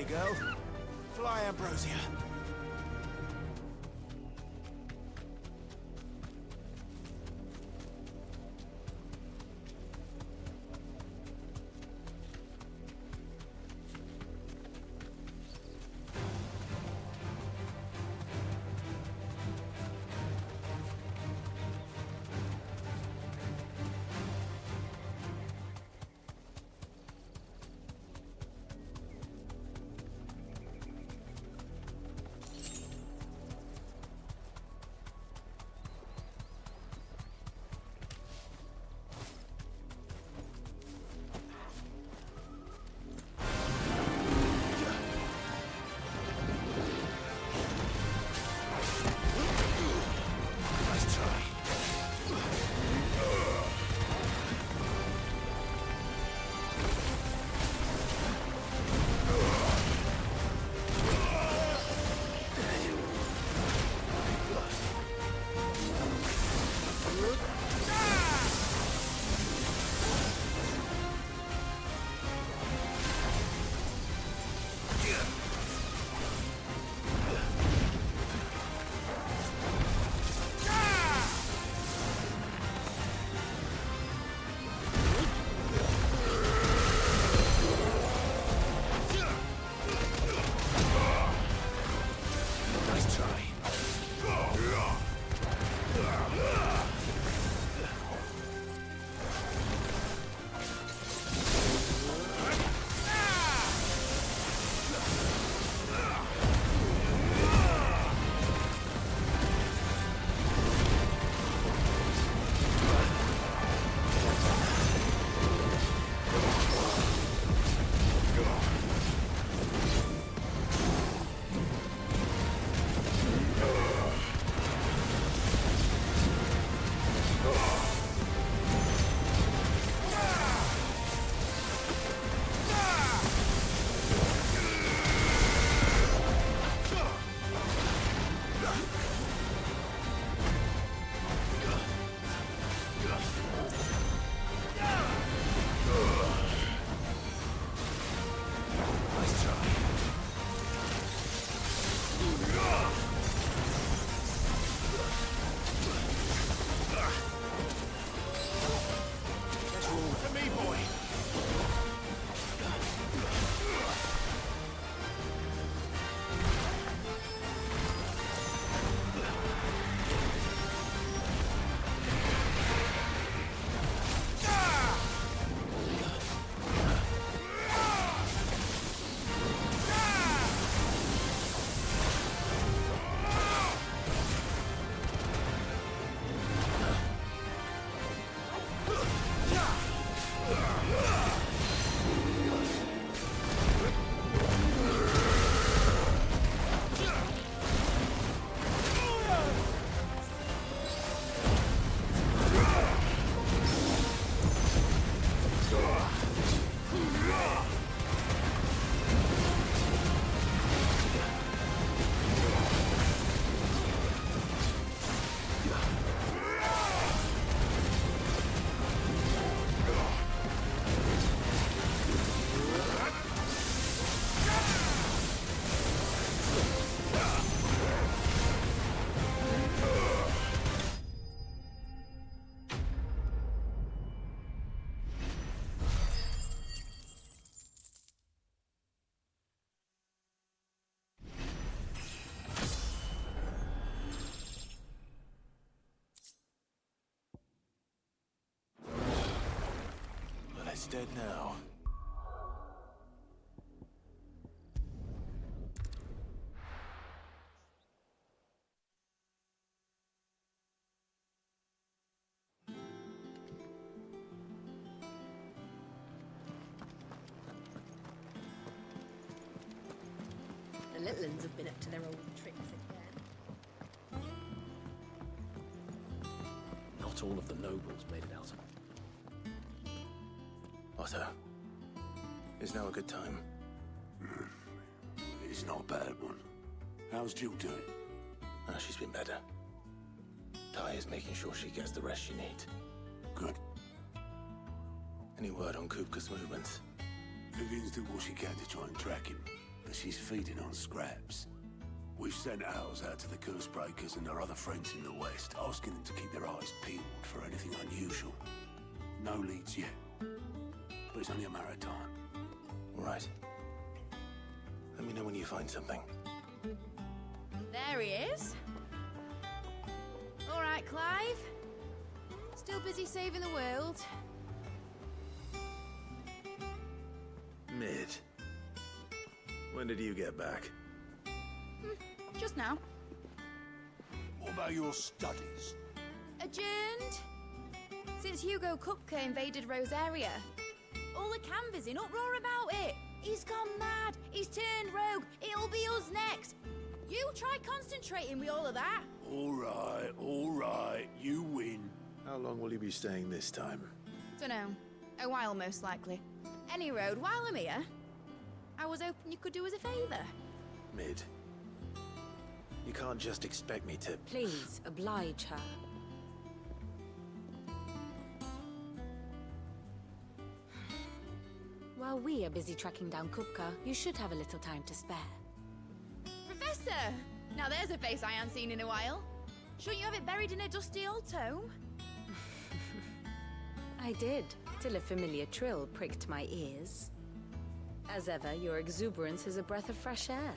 girl. Fly, Ambrosia. It's dead now. The little ones have been up to their old tricks again. Not all of the nobles made it out. Otto, is now a good time? It's not a bad one. How's Jill doing? She's been better. Ty is making sure she gets the rest she needs. Good. Any word on Kupka's movements? Vivian's do what she can to try and track him. but she's feeding on scraps. We've sent ours out to the curse breakers and our other friends in the west, asking them to keep their eyes peeled for anything unusual. No leads yet, but it's only a matter of time. All right. Let me know when you find something. There he is. All right, Clive. Still busy saving the world. Mid. When did you get back? Just now. What about your studies? Adjourned. Since Hugo Kupka invaded Rosaria. All the canvas in uproar about it. He's gone mad. He's turned rogue. It'll be us next. You try concentrating with all of that. All right, you win. How long will you be staying this time? Dunno. A while, most likely. Any road, while I'm here, I was hoping you could do us a favour. Mid. You can't just expect me to... Please, oblige her. While we are busy tracking down Kupka, you should have a little time to spare. Professor! Now there's a face I haven't seen in a while. Shouldn't you have it buried in a dusty old tome? I did, till a familiar trill pricked my ears. As ever, your exuberance is a breath of fresh air,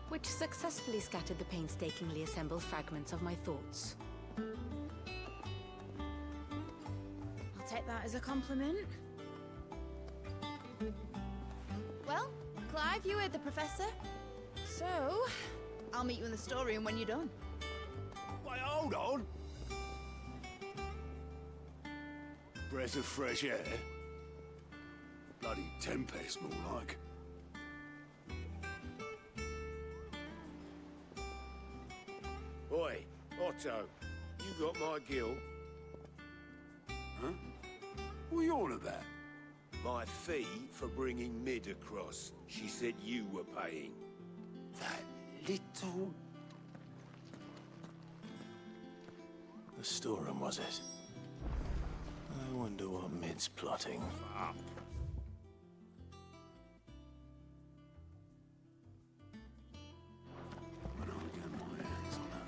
which successfully scattered the painstakingly assembled fragments of my thoughts. I'll take that as a compliment. Well, Clive, you heard the Professor. So, I'll meet you in the storeroom when you're done. Wait, hold on. Breath of fresh air? Bloody tempest, more like. Oi, Otto, you got my gill. Huh? What are you on about? My fee for bringing Mid across. She said you were paying. That little... The storeroom, was it? I wonder what Mid's plotting. Up. When I get my hands on that.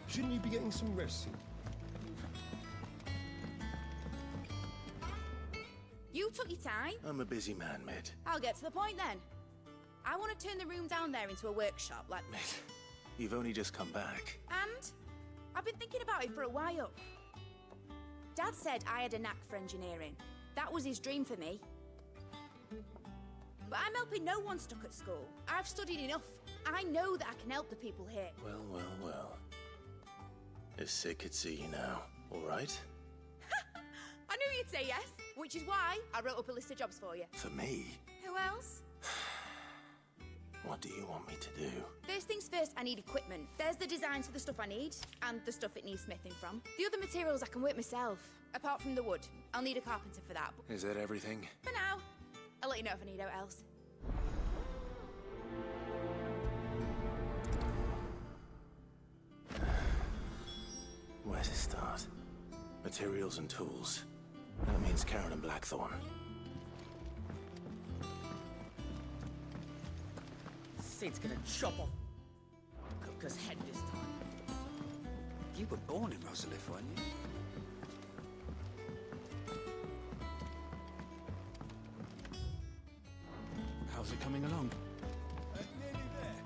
Shouldn't you be getting some rest soon? You took your time. I'm a busy man, Mid. I'll get to the point then. I want to turn the room down there into a workshop, like... Mid, you've only just come back. And I've been thinking about it for a while. Dad said I had a knack for engineering. That was his dream for me. But I'm helping no one stuck at school. I've studied enough. I know that I can help the people here. Well. If Sid could see you now, all right? I knew you'd say yes, which is why I wrote up a list of jobs for you. For me? Who else? What do you want me to do? First things first, I need equipment. There's the designs for the stuff I need, and the stuff it needs smithing from. The other materials I can work myself. Apart from the wood. I'll need a carpenter for that. Is that everything? For now. I'll let you know if I need out else. Where to start? Materials and tools. That means Karen and Blackthorn. Sid's gonna chop off Kupka's head this time. You were born in Rosalith, weren't you? How's it coming along? Nearly there.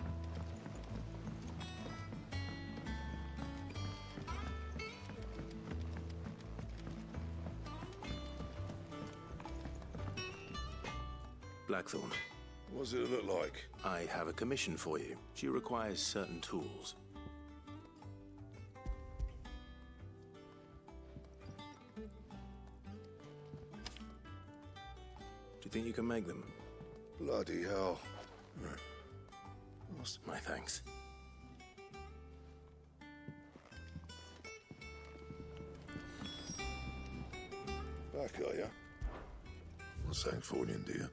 Blackthorn, What does it look like? I have a commission for you. She requires certain tools. Do you think you can make them? Bloody hell. My thanks. Back, are ya? What's that for you, dear?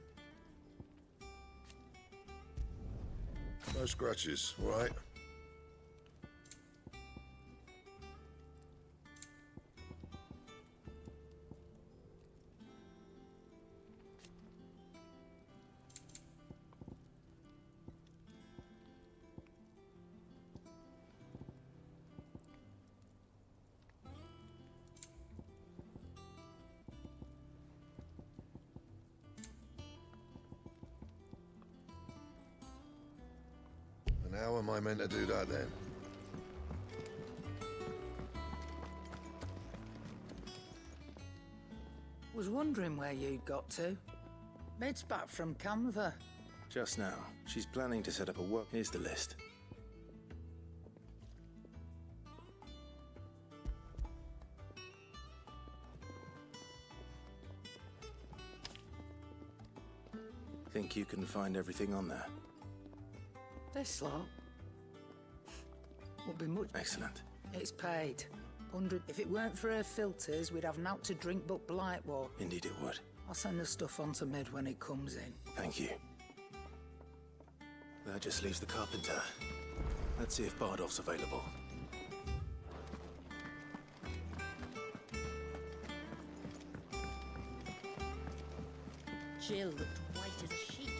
No scratches, all right? am I meant to do that then? Was wondering where you'd got to. Mid's back from Canva. Just now. She's planning to set up a work. Here's the list. Think you can find everything on there? This lot would be much. Excellent. It's paid. 100. If it weren't for her filters, we'd have naught to drink but blight water. Indeed it would. I'll send the stuff on to Mid when it comes in. Thank you. That just leaves the carpenter. Let's see if Bardolph's available. Jill looked white as a sheet.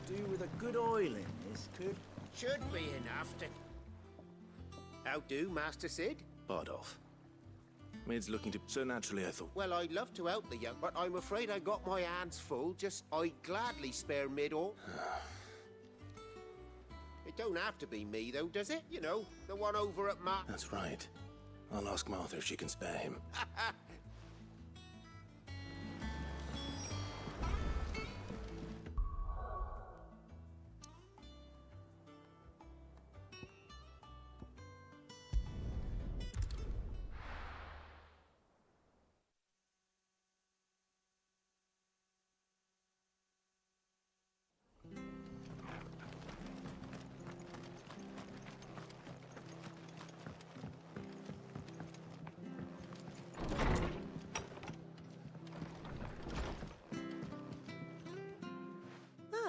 Do with a good oil in this, could... Should be enough to... How do, Master Sid? Bardolph. Mid's looking to... So naturally I thought... Well, I'd love to help the young, but I'm afraid I got my hands full. I'd gladly spare Mid all. It don't have to be me, though, does it? You know, the one over at Ma... That's right. I'll ask Martha if she can spare him.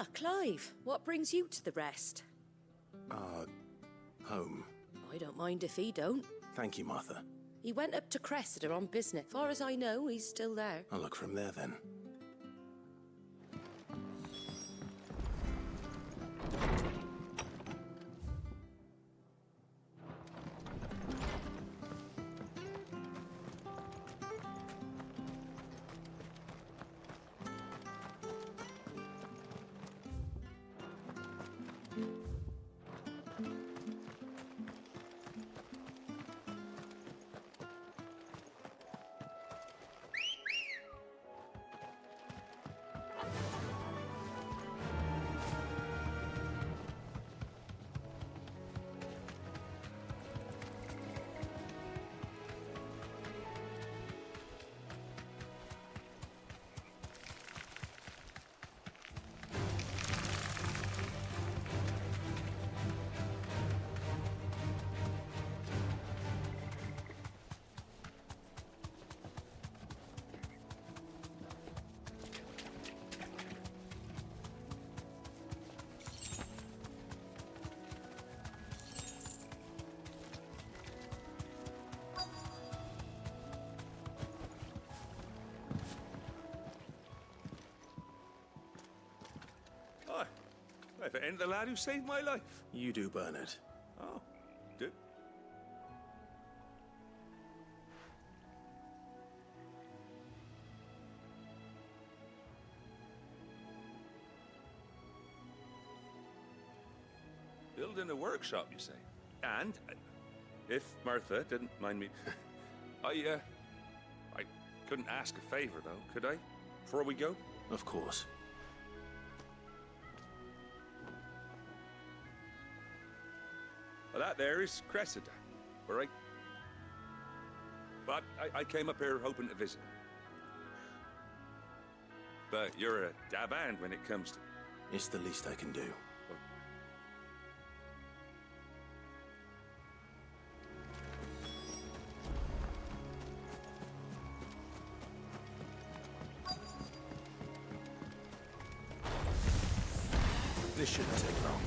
Ah, Clive, what brings you to the rest? Home. I don't mind if he don't. Thank you, Martha. He went up to Cressida on business. Far as I know, he's still there. I'll look from there then. If it ain't the lad who saved my life. You do, Bernard. Oh, do? Building a workshop, you say? And, if Martha didn't mind me, I couldn't ask a favor, though, could I? Before we go? Of course. Well, that there is Cressida, all right? But I came up here hoping to visit. But you're a dab hand when it comes to... It's the least I can do. This shouldn't take long.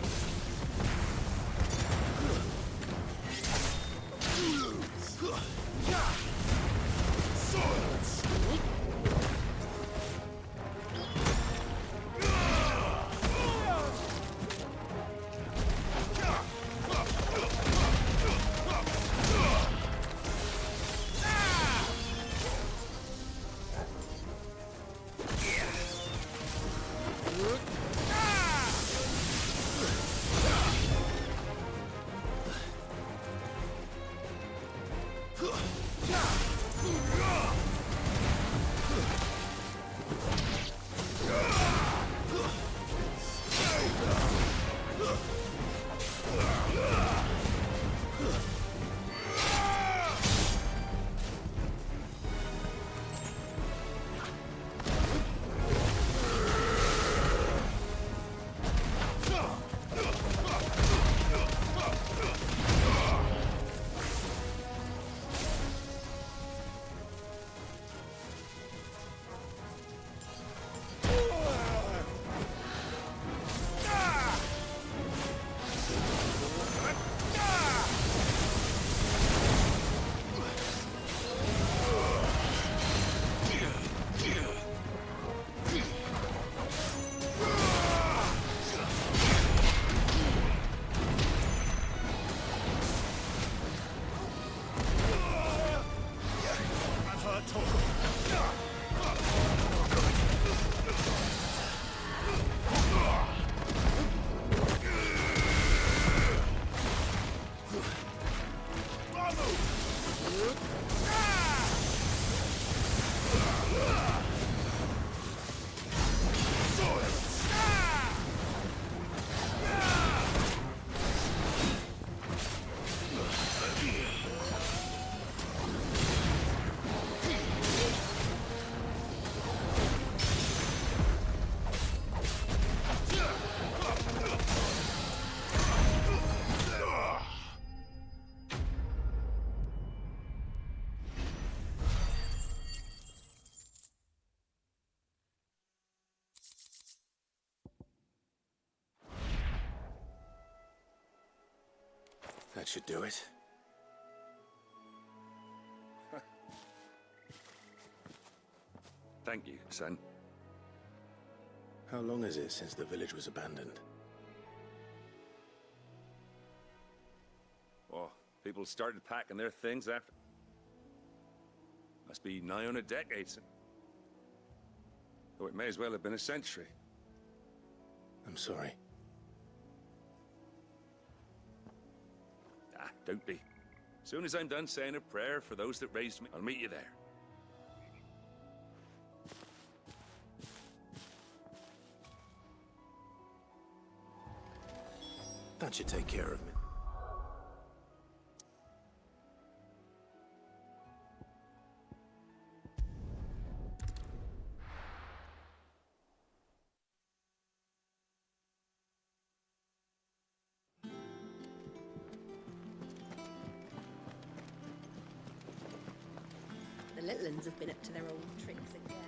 That should do it. Thank you, son. How long is it since the village was abandoned? Oh, people started packing their things after... Must be nigh on a decade since... Oh, it may as well have been a century. I'm sorry. Ah, don't be. Soon as I'm done saying a prayer for those that raised me, I'll meet you there. That should take care of me. The little uns have been up to their old tricks again.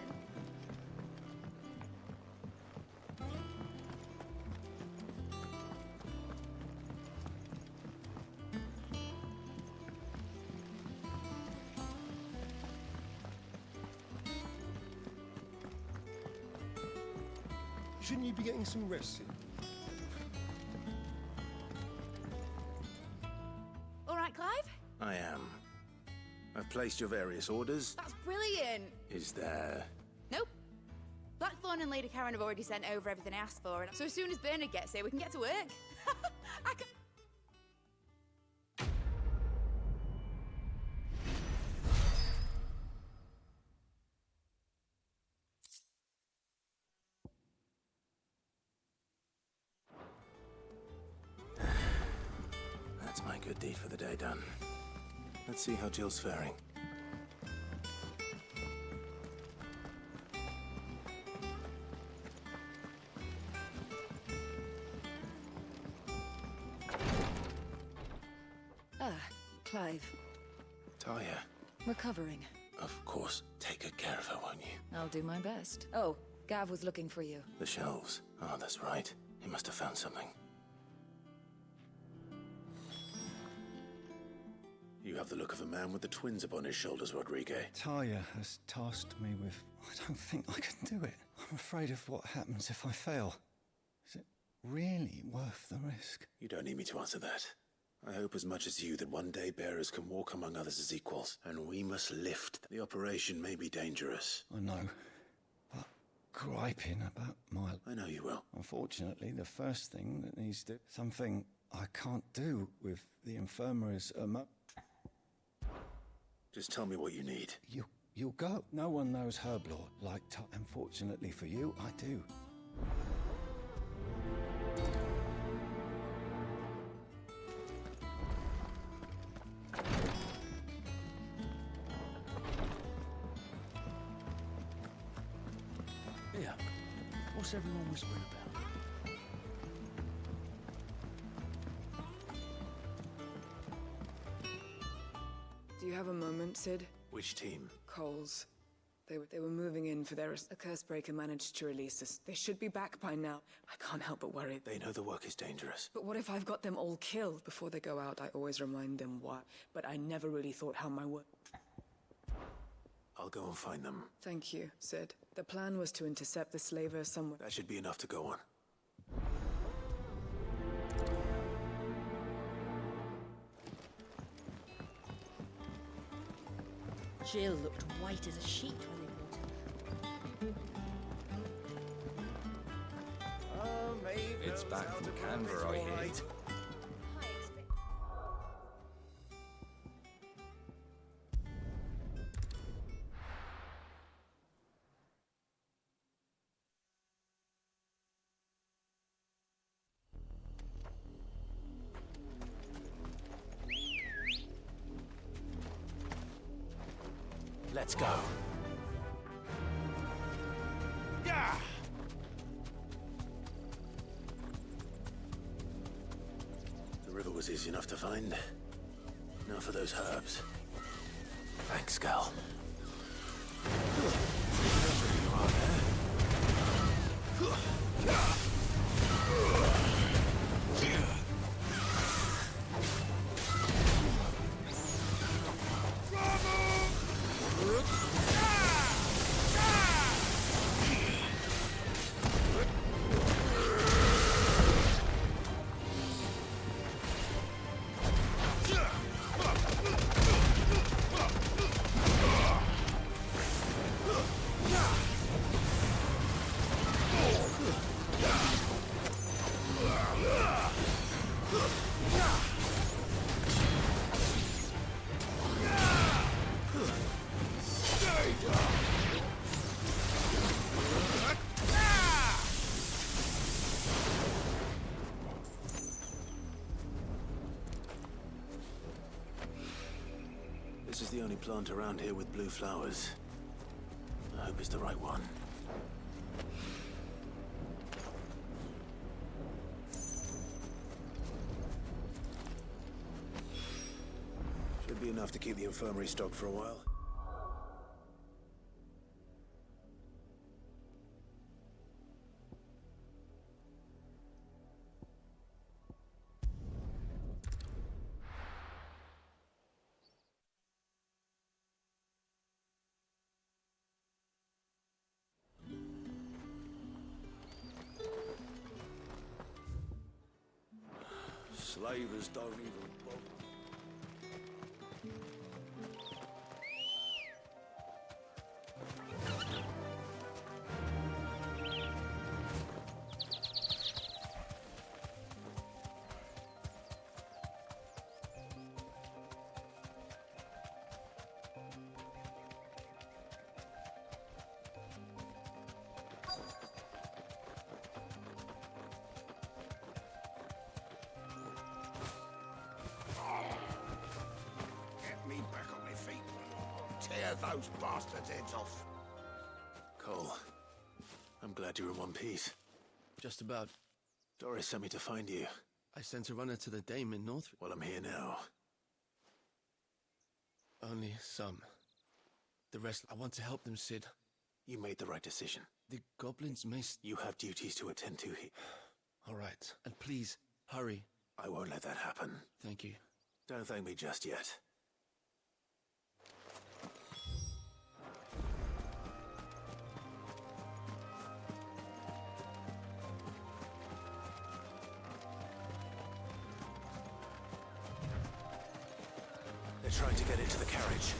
Shouldn't you be getting some rest soon? All right, Clive? I am. I've placed your various orders. That's brilliant. Is there... Nope. Blackthorn and Lady Karen have already sent over everything I asked for, and so as soon as Bernard gets here, we can get to work. I can... That's my good deed for the day done. Let's see how Jill's faring. Ah, Clive. Talia, Recovering. of course. Take good care of her, won't you? I'll do my best. Oh, Gav was looking for you. The shelves. Oh, that's right. He must have found something. You have the look of a man with the twins upon his shoulders, Rodrigo. Talia has tasked me with... I don't think I can do it. I'm afraid of what happens if I fail. Is it really worth the risk? You don't need me to answer that. I hope as much as you that one day bearers can walk among others as equals, and we must lift. The operation may be dangerous. I know, but griping about my... I know you will. Unfortunately, the first thing that needs to... Something I can't do with the infirmaries... Just tell me what you need. You'll go. No one knows Herblore like unfortunately for you, I do. Yeah. What's everyone whispering about? Do you have a moment, Sid? Which team? Coles. They were moving in for their... A curse breaker managed to release us. They should be back by now. I can't help but worry. They know the work is dangerous. But what if I've got them all killed? Before they go out, I always remind them why. But I never really thought how my work... I'll go and find them. Thank you, Sid. The plan was to intercept the slaver somewhere... That should be enough to go on. Jill looked white as a sheet when they brought her. It's back from Canberra, I hear. Let's go. Yeah! The river was easy enough to find. Now for those herbs. Thanks, Gal. This is the only plant around here with blue flowers. I hope it's the right one. Should be enough to keep the infirmary stocked for a while. Slavers don't even bother. Get me back on my feet. Tear those bastards' heads off. Cole, I'm glad you're in one piece. Just about. Doris sent me to find you. I sent a runner to the dame in North. Well, I'm here now. Only some. The rest, I want to help them, Sid. You made the right decision. The goblins may... You have duties to attend to here. All right. And please, hurry. I won't let that happen. Thank you. Don't thank me just yet. They're trying to get into the carriage.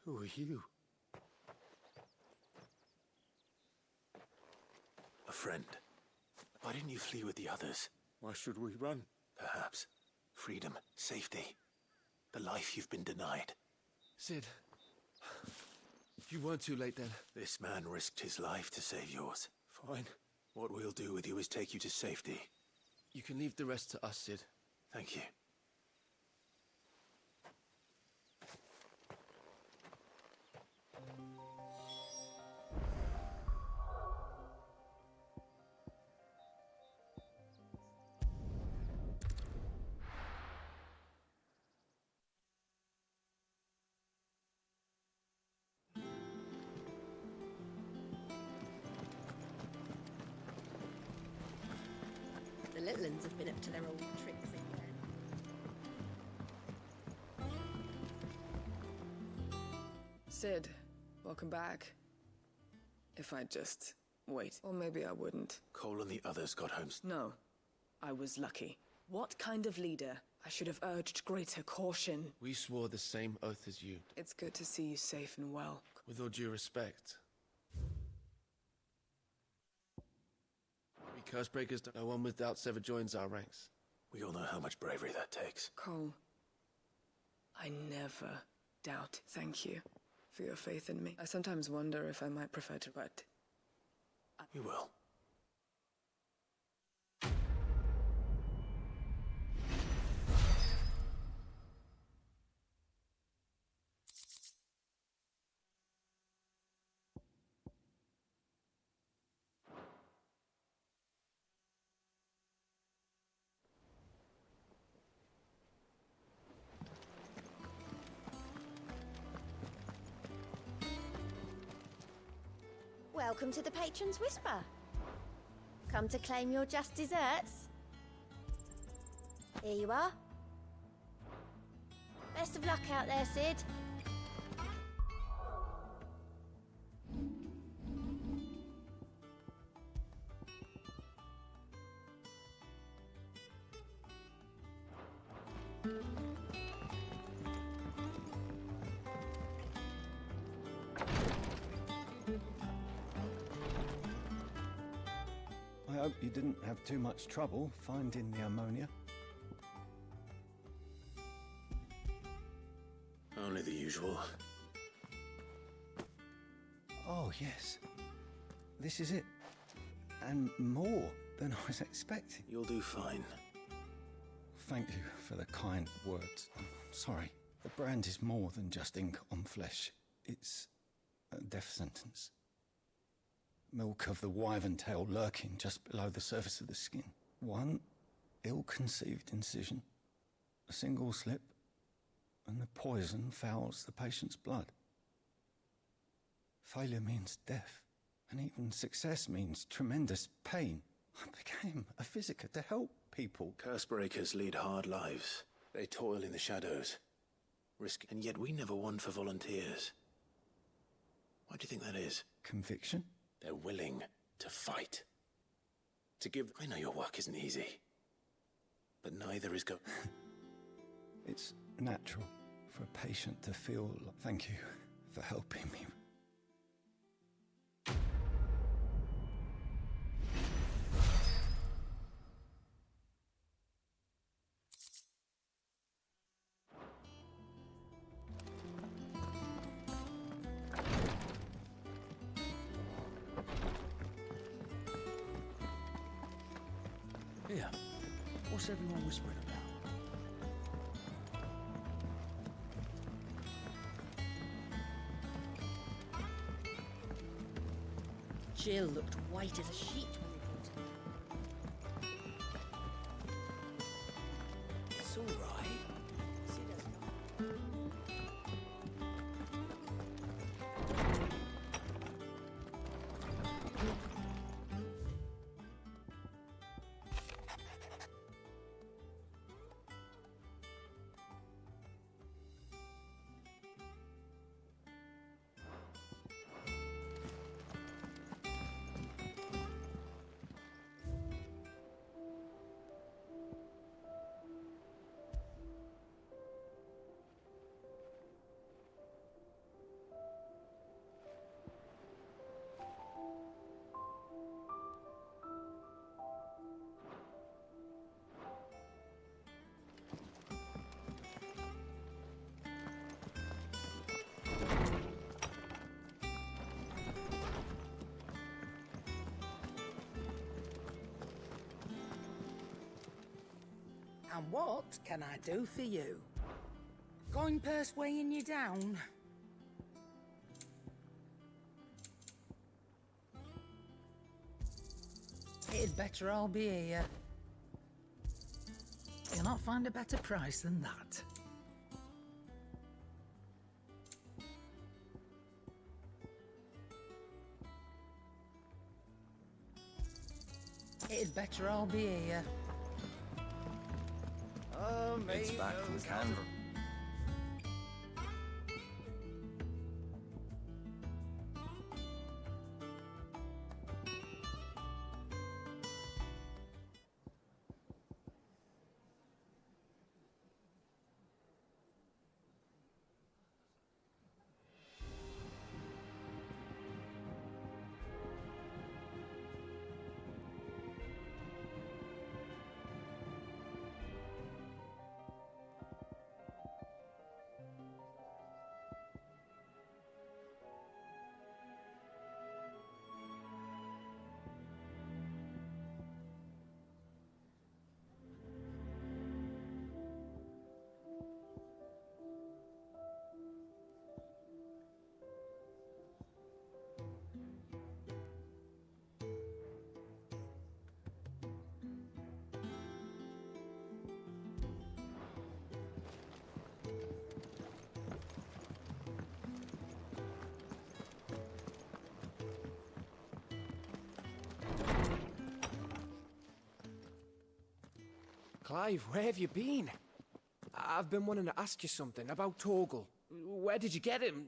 Who are you? A friend. Why didn't you flee with the others? Why should we run? Perhaps. Freedom, safety. The life you've been denied. Sid, you weren't too late then. This man risked his life to save yours. Fine. What we'll do with you is take you to safety. You can leave the rest to us, Sid. Thank you. The little uns have been up to their old tricks again. Sid, welcome back. If I'd just wait. Or maybe I wouldn't. Cole and the others got home. No. I was lucky. What kind of leader? I should have urged greater caution. We swore the same oath as you. It's good to see you safe and well. With all due respect. We Cursebreakers, no one with doubt ever joins our ranks. We all know how much bravery that takes. Cole, I never doubt. Thank you for your faith in me. I sometimes wonder if I might prefer to, but... You will. Welcome to the Patron's Whisper. Come to claim your just desserts? Here you are. Best of luck out there, Sid. I hope you didn't have too much trouble finding the ammonia. Only the usual. Oh, yes. This is it. And more than I was expecting. You'll do fine. Thank you for the kind words. I'm sorry. The brand is more than just ink on flesh. It's a death sentence. Milk of the wyvern tail lurking just below the surface of the skin. One ill-conceived incision, a single slip, and the poison fouls the patient's blood. Failure means death, and even success means tremendous pain. I became a physiker to help people. Cursebreakers lead hard lives. They toil in the shadows, risk, and yet we never won for volunteers. Why do you think that is? Conviction? They're willing to fight. To give... I know your work isn't easy. But neither is It's natural for a patient to feel... Thank you for helping me. Here, what's everyone whispering about? Jill looked white as a sheet when we brought her. It's all right. Sid has not. And what can I do for you? Coin purse weighing you down? It'd better all be here. You'll not find a better price than that. It'd better all be here. It's back from Canberra. Clive, where have you been? I've been wanting to ask you something about Torgal. Where did you get him?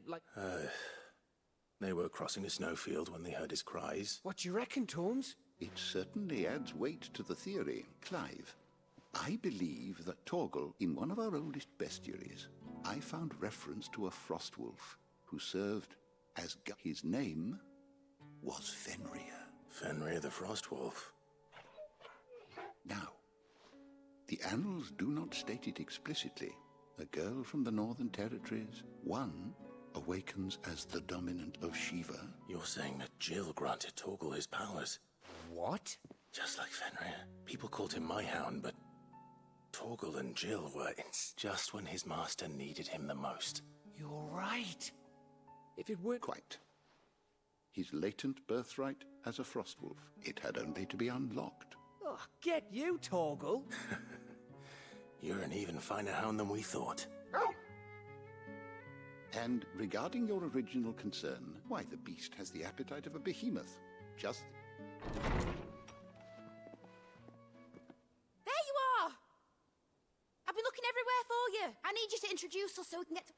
They were crossing a snowfield when they heard his cries. What do you reckon, Tomes? It certainly adds weight to the theory, Clive. I believe that Torgal, in one of our oldest bestiaries, I found reference to a frostwolf who served as his name was Fenrir. Fenrir the Frostwolf. Now, the annals do not state it explicitly. A girl from the Northern Territories, one awakens as the dominant of Shiva. You're saying that Jill granted Torgal his powers? What? Just like Fenrir. People called him my hound, but Torgal and Jill were just when his master needed him the most. You're right. If it were... Quite. His latent birthright as a frostwolf. It had only to be unlocked. Oh, get you, Torgal. You're an even finer hound than we thought. And regarding your original concern, why, the beast has the appetite of a behemoth. Just... There you are! I've been looking everywhere for you. I need you to introduce us so we can get to...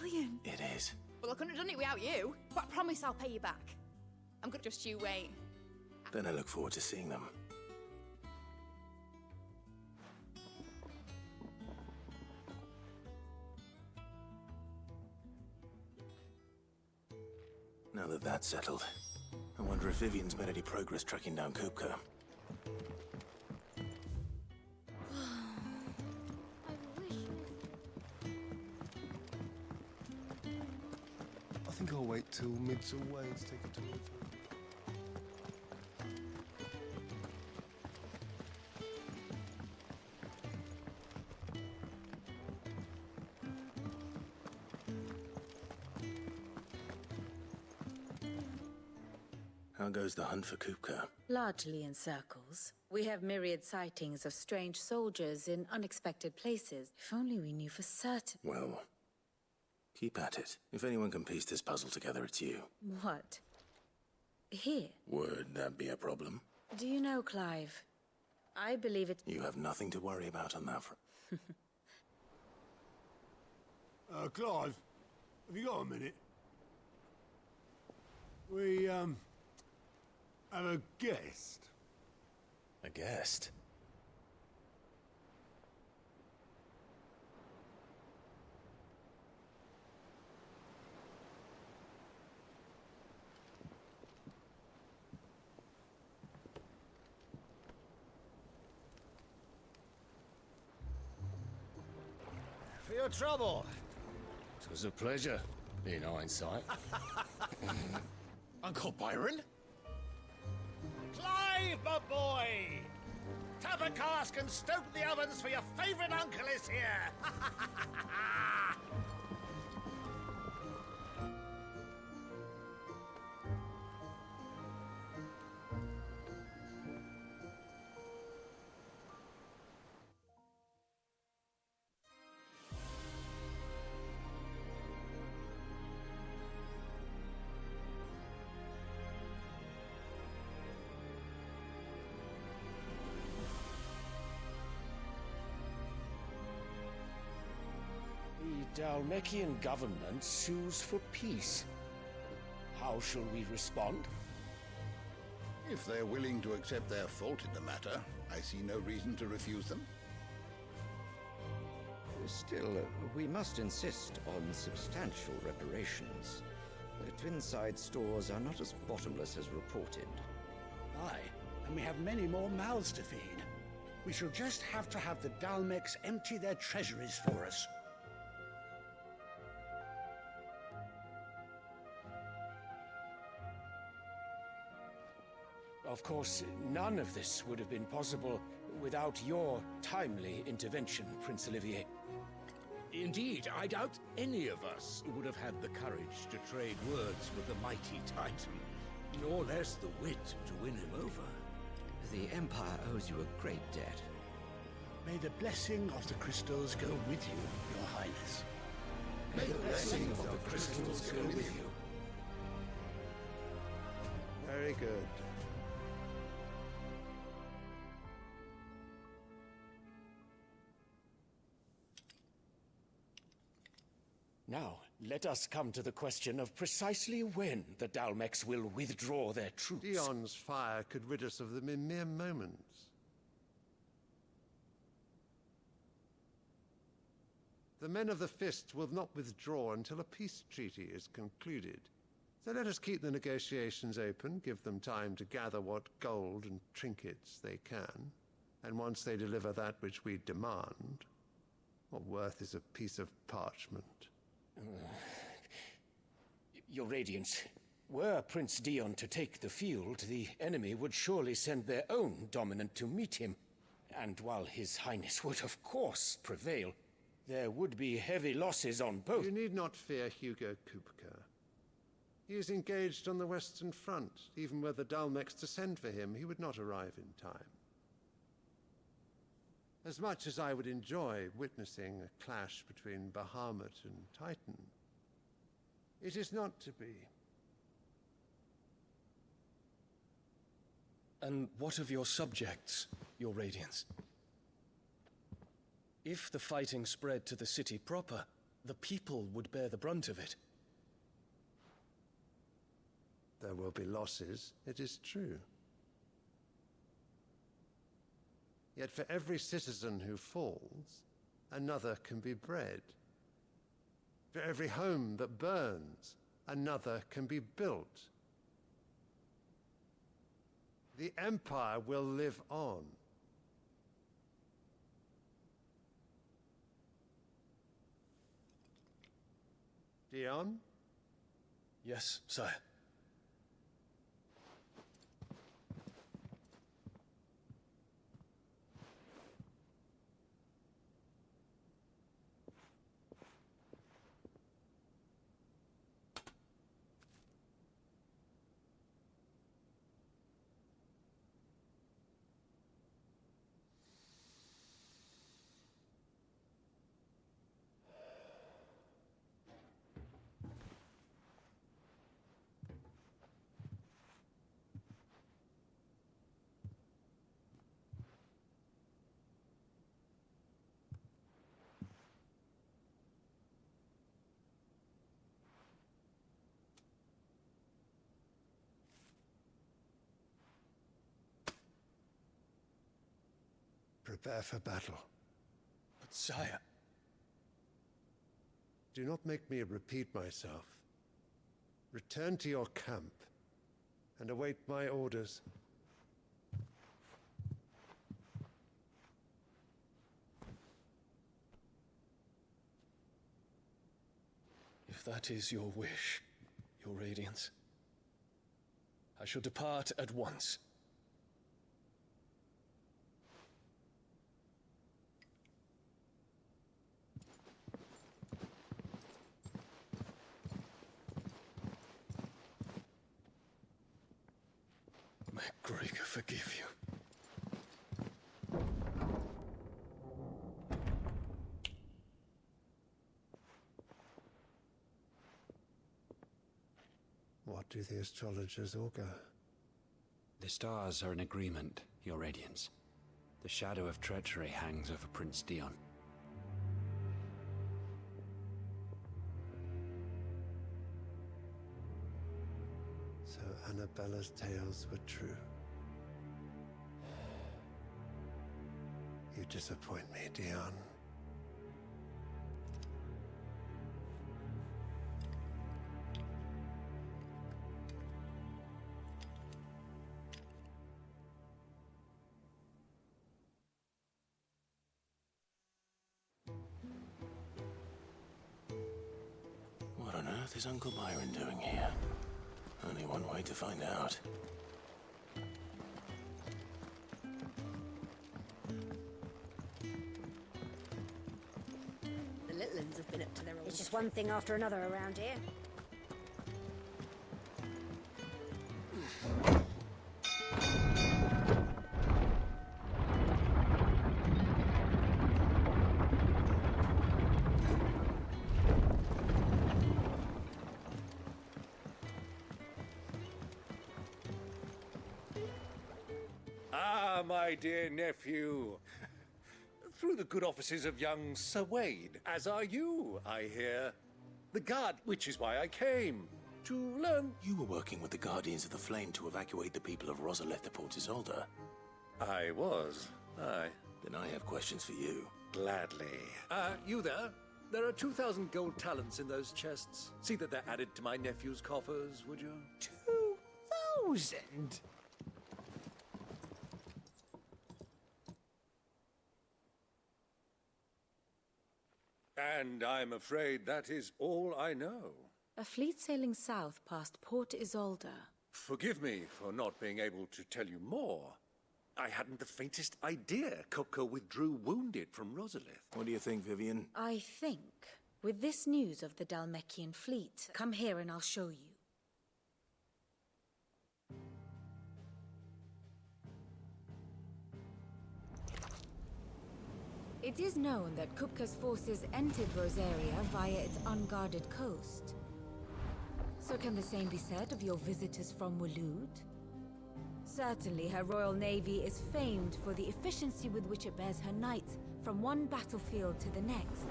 Brilliant. It is. Well, I couldn't have done it without you, but I promise I'll pay you back. I'm gonna just you wait. Then I look forward to seeing them. Now that that's settled, I wonder if Vivian's made any progress tracking down Kupka. I think I'll wait till mid's away to take a tour with her. How goes the hunt for Kupka? Largely in circles. We have myriad sightings of strange soldiers in unexpected places. If only we knew for certain. Well, keep at it. If anyone can piece this puzzle together, it's you. What? Here? Would that be a problem? Do you know, Clive? I believe it... You have nothing to worry about on that front. Clive, have you got a minute? We, have a guest. A guest? your trouble? It was a pleasure, in hindsight. Uncle Byron? Clive, my boy! Tap a cask and stoke the ovens, for your favourite uncle is here! The Dalmekian government sues for peace. How shall we respond? If they're willing to accept their fault in the matter, I see no reason to refuse them. Still, we must insist on substantial reparations. The Twinside stores are not as bottomless as reported. Aye, and we have many more mouths to feed. We shall just have to have the Dalmecs empty their treasuries for us. Of course, none of this would have been possible without your timely intervention, Prince Olivier. Indeed, I doubt any of us would have had the courage to trade words with the mighty Titan, nor less the wit to win him over. The Empire owes you a great debt. May the blessing of the crystals go with you, Your Highness. May the blessing of the crystals go with you. Very good. Now, let us come to the question of precisely when the Dalmecs will withdraw their troops. Dion's fire could rid us of them in mere moments. The men of the Fist will not withdraw until a peace treaty is concluded. So let us keep the negotiations open, give them time to gather what gold and trinkets they can, and once they deliver that which we demand, what worth is a piece of parchment? Your Radiance, were Prince Dion to take the field, the enemy would surely send their own dominant to meet him. And while His Highness would of course prevail, there would be heavy losses on both. You need not fear Hugo Kupka. He is engaged on the Western Front. Even were the Dalmecs to send for him, he would not arrive in time. As much as I would enjoy witnessing a clash between Bahamut and Titan, it is not to be. And what of your subjects, Your Radiance? If the fighting spread to the city proper, the people would bear the brunt of it. There will be losses, it is true. Yet for every citizen who falls, another can be bred. For every home that burns, another can be built. The Empire will live on. Dion? Yes, sire. Prepare for battle. But sire... Do not make me repeat myself. Return to your camp and await my orders. If that is your wish, your radiance, I shall depart at once. May Gregor forgive you. What do the astrologers augur? The stars are in agreement, Your Radiance. The shadow of treachery hangs over Prince Dion. So Annabella's tales were true. You disappoint me, Dion. What on earth is Uncle Byron doing here? Only one way to find out. The little uns have been up to their old... It's just one thing after another around here. Ah, my dear nephew. Through the good offices of young Sir Wade, as are you, I hear. The guard, which is why I came. To learn... You were working with the Guardians of the Flame to evacuate the people of Rosalith to Port Isolde. I was. Aye. Then I have questions for you. Gladly. You there? There are 2,000 gold talents in those chests. See that they're added to my nephew's coffers, would you? 2,000? And I'm afraid that is all I know. A fleet sailing south past Port Isolde. Forgive me for not being able to tell you more. I hadn't the faintest idea Kupka withdrew wounded from Rosalith. What do you think, Vivian? I think, with this news of the Dalmekian fleet, come here and I'll show you. It is known that Kupka's forces entered Rosaria via its unguarded coast. So can the same be said of your visitors from Waloed? Certainly her Royal Navy is famed for the efficiency with which it bears her knights from one battlefield to the next.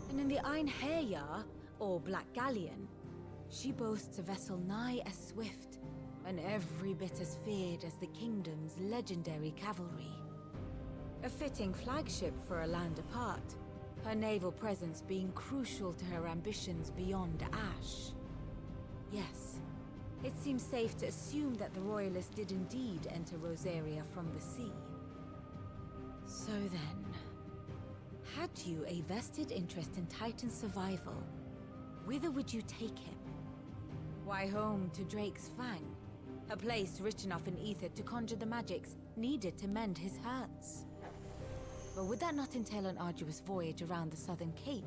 And in the Einherjar, or Black Galleon, she boasts a vessel nigh as swift and every bit as feared as the kingdom's legendary cavalry. A fitting flagship for a land apart, her naval presence being crucial to her ambitions beyond Ash. Yes, it seems safe to assume that the Royalists did indeed enter Rosaria from the sea. So then, had you a vested interest in Titan's survival, whither would you take him? Why, home to Drake's Fang, a place rich enough in ether to conjure the magics needed to mend his hurts. But would that not entail an arduous voyage around the southern cape?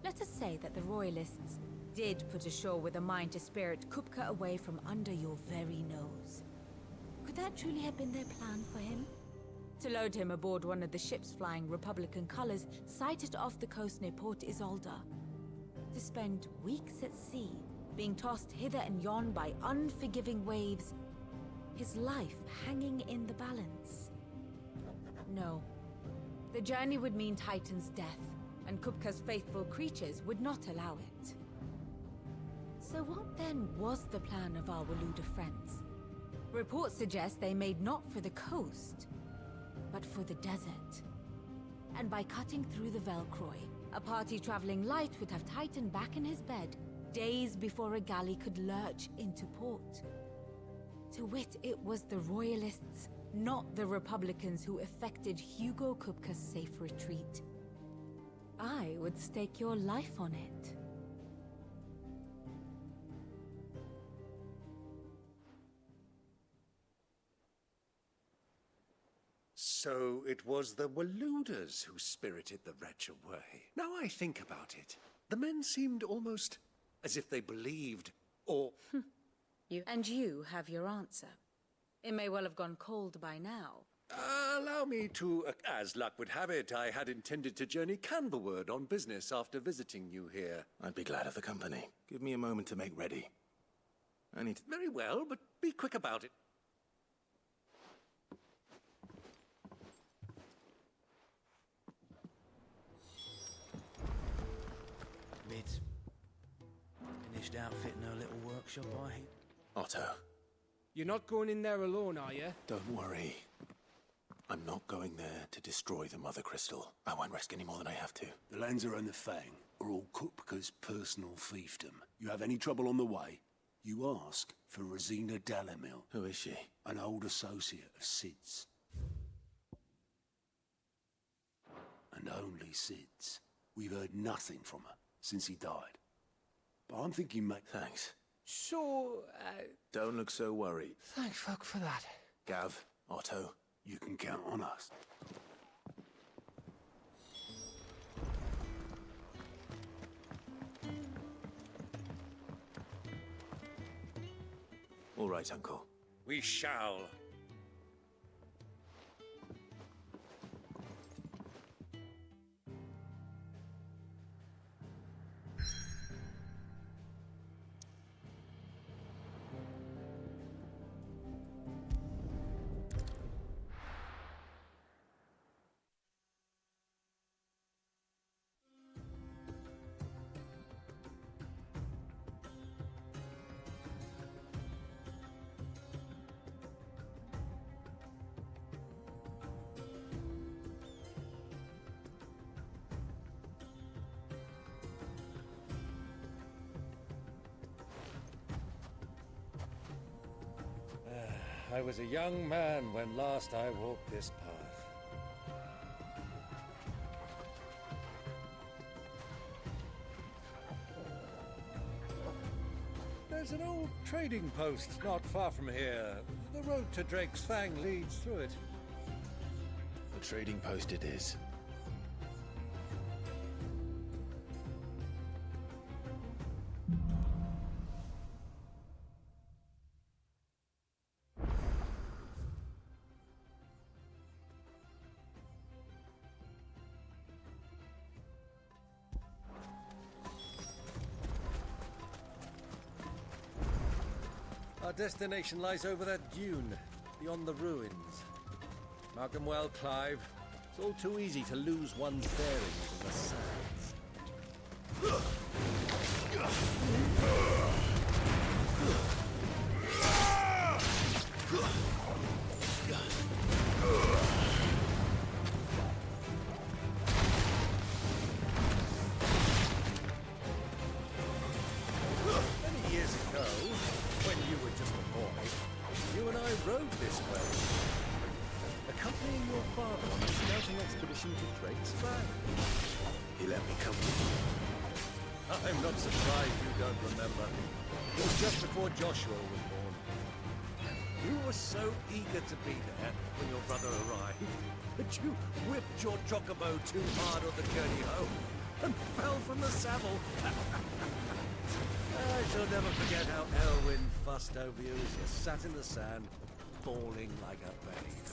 Let us say that the Royalists did put ashore with a mind to spirit Kupka away from under your very nose. Could that truly have been their plan for him? To load him aboard one of the ships flying Republican colors sighted off the coast near Port Isolde. To spend weeks at sea, being tossed hither and yon by unforgiving waves, his life hanging in the balance. No. The journey would mean Titan's death, and Kupka's faithful creatures would not allow it. So what then was the plan of our Waluda friends? Reports suggest they made not for the coast, but for the desert. And by cutting through the Velcroy, a party traveling light would have Titan back in his bed days before a galley could lurch into port. To wit, it was the Royalists, not the Republicans, who effected Hugo Kupka's safe retreat. I would stake your life on it. So it was the Waluders who spirited the wretch away. Now I think about it, the men seemed almost as if they believed, or... You have your answer. It may well have gone cold by now. Allow me to, as luck would have it, I had intended to journey Canberward on business after visiting you here. I'd be glad of the company. Give me a moment to make ready. I need to... Very well, but be quick about it. Mid's finished outfitting her little workshop, Otto, You're not going in there alone, are you? don't worry. I'm not going there to destroy the Mother Crystal. I won't risk any more than I have to. The Lanza and the Fang are all Kupka's personal fiefdom. You have any trouble on the way, you ask for Rosina Dalamil. Who is she? An old associate of Sid's. And only Sid's. We've heard nothing from her since he died. But I'm thinking, mate... Thanks. So, Don't look so worried. thank fuck for that. Gav, Otto, you can count on us. All right, Uncle. We shall. I was a young man when last I walked this path. There's an old trading post not far from here. The road to Drake's Fang leads through it. The trading post it is. Our destination lies over that dune, beyond the ruins. Mark them well, Clive. It's all too easy to lose one's bearings in the sands. Many years ago, when you were just a boy, you and I rode this way, accompanying your father on a scouting expedition to Drake's Fang. He let me come with you. I'm not surprised you don't remember. It was just before Joshua was born. You were so eager to be there when your brother arrived that you whipped your chocobo too hard on the journey home and fell from the saddle. I shall never forget how Elwyn fussed over you as you sat in the sand, bawling like a babe.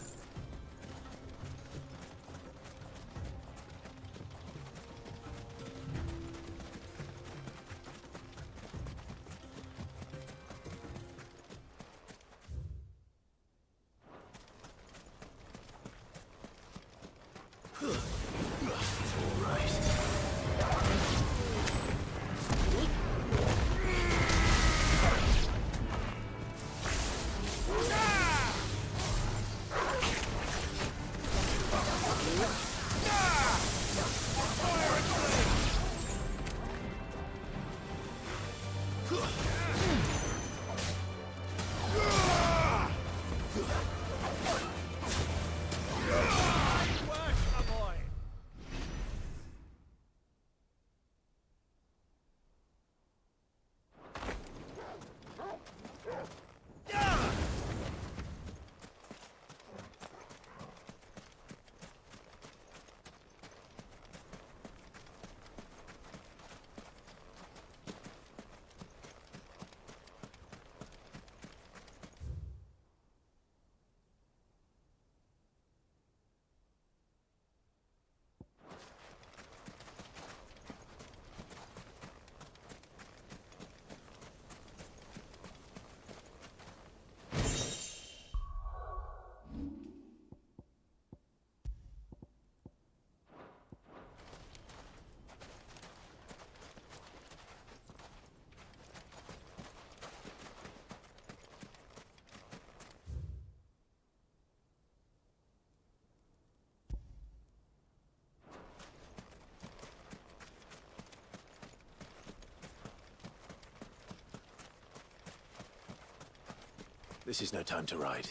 This is no time to ride.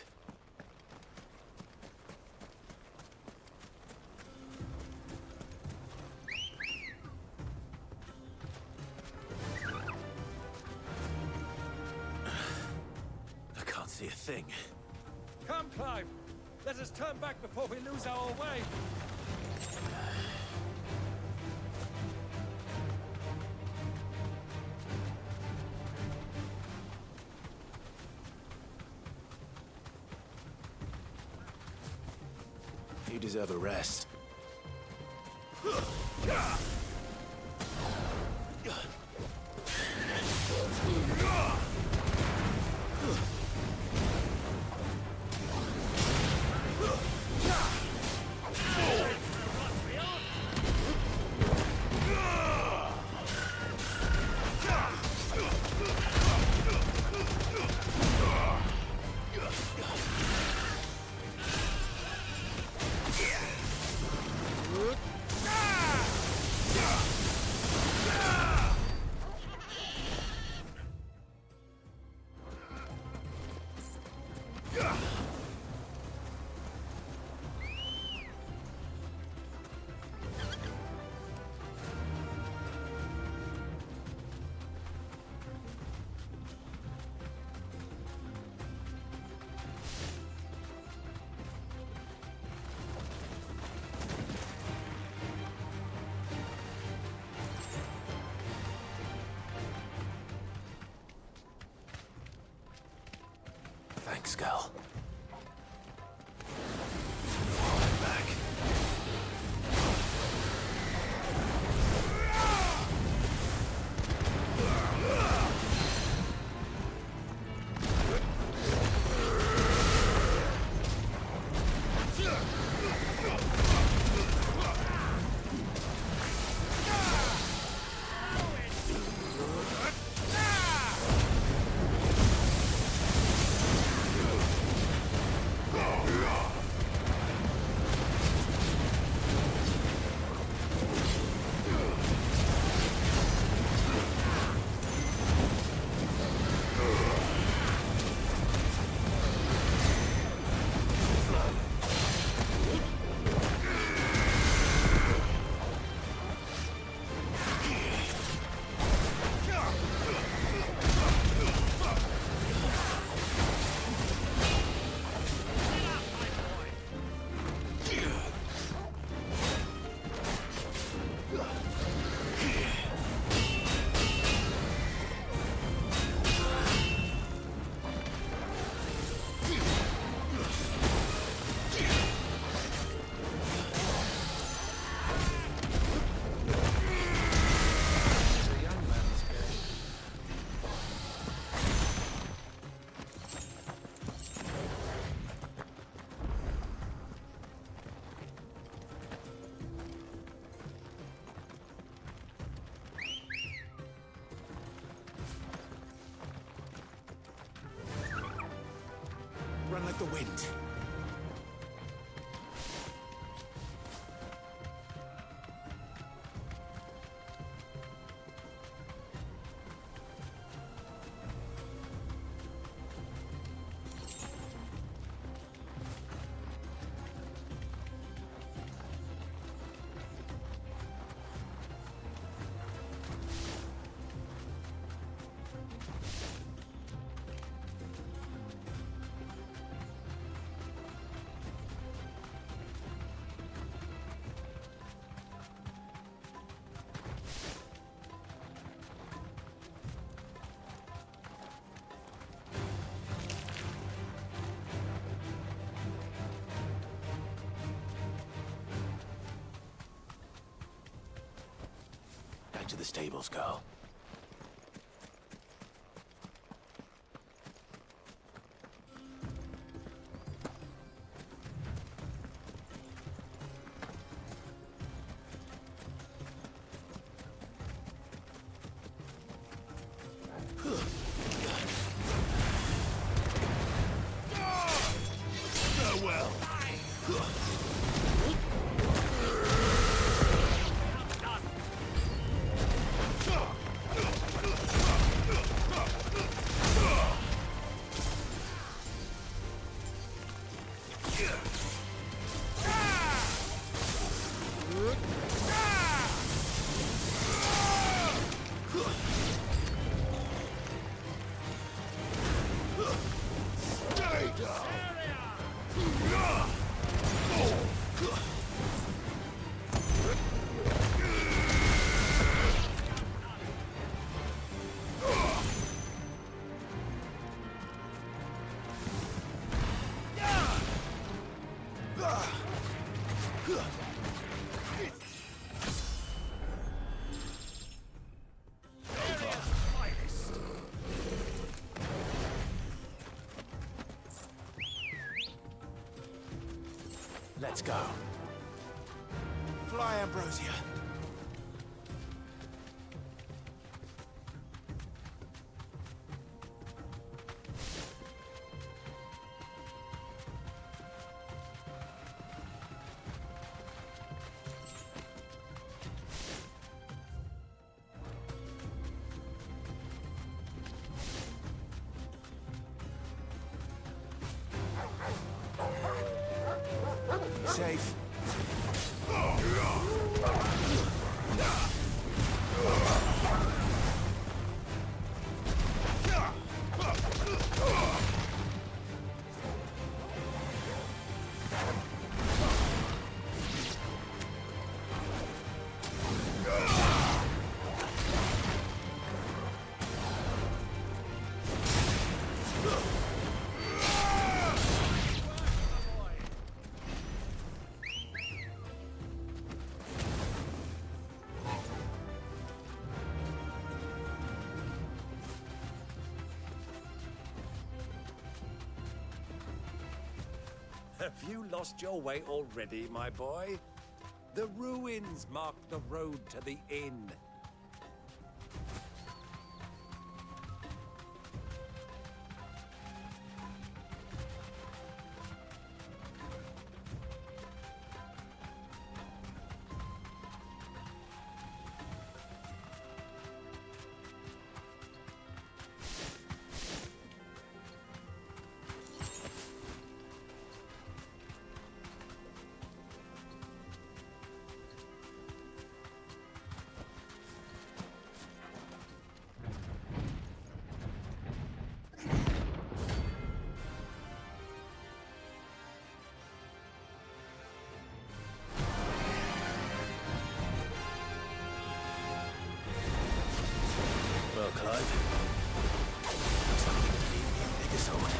I can't see a thing. Come, Clive! Let us turn back before we lose our way! You deserve a rest. Thanks, girl. I'm back. Run like the wind. Back to the stables, girl. Farewell. Let's go. Fly, Ambrosia. Safe. Have you lost your way already, my boy? The ruins mark the road to the inn. Well, Clive. Looks like you're gonna need the biggest sword.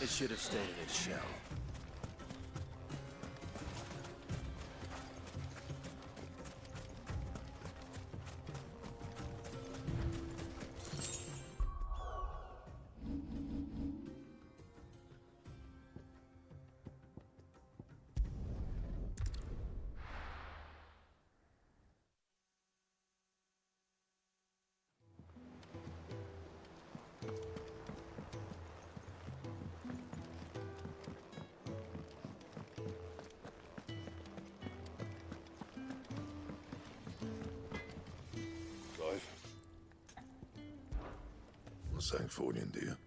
It should have stayed in its shell. Clive. Not Sancfordian, do you?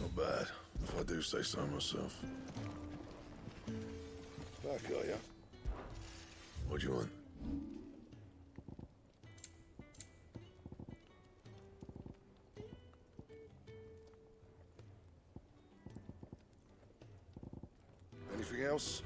Not bad, if I do say so myself. Back, are ya? What do you want? Anything else?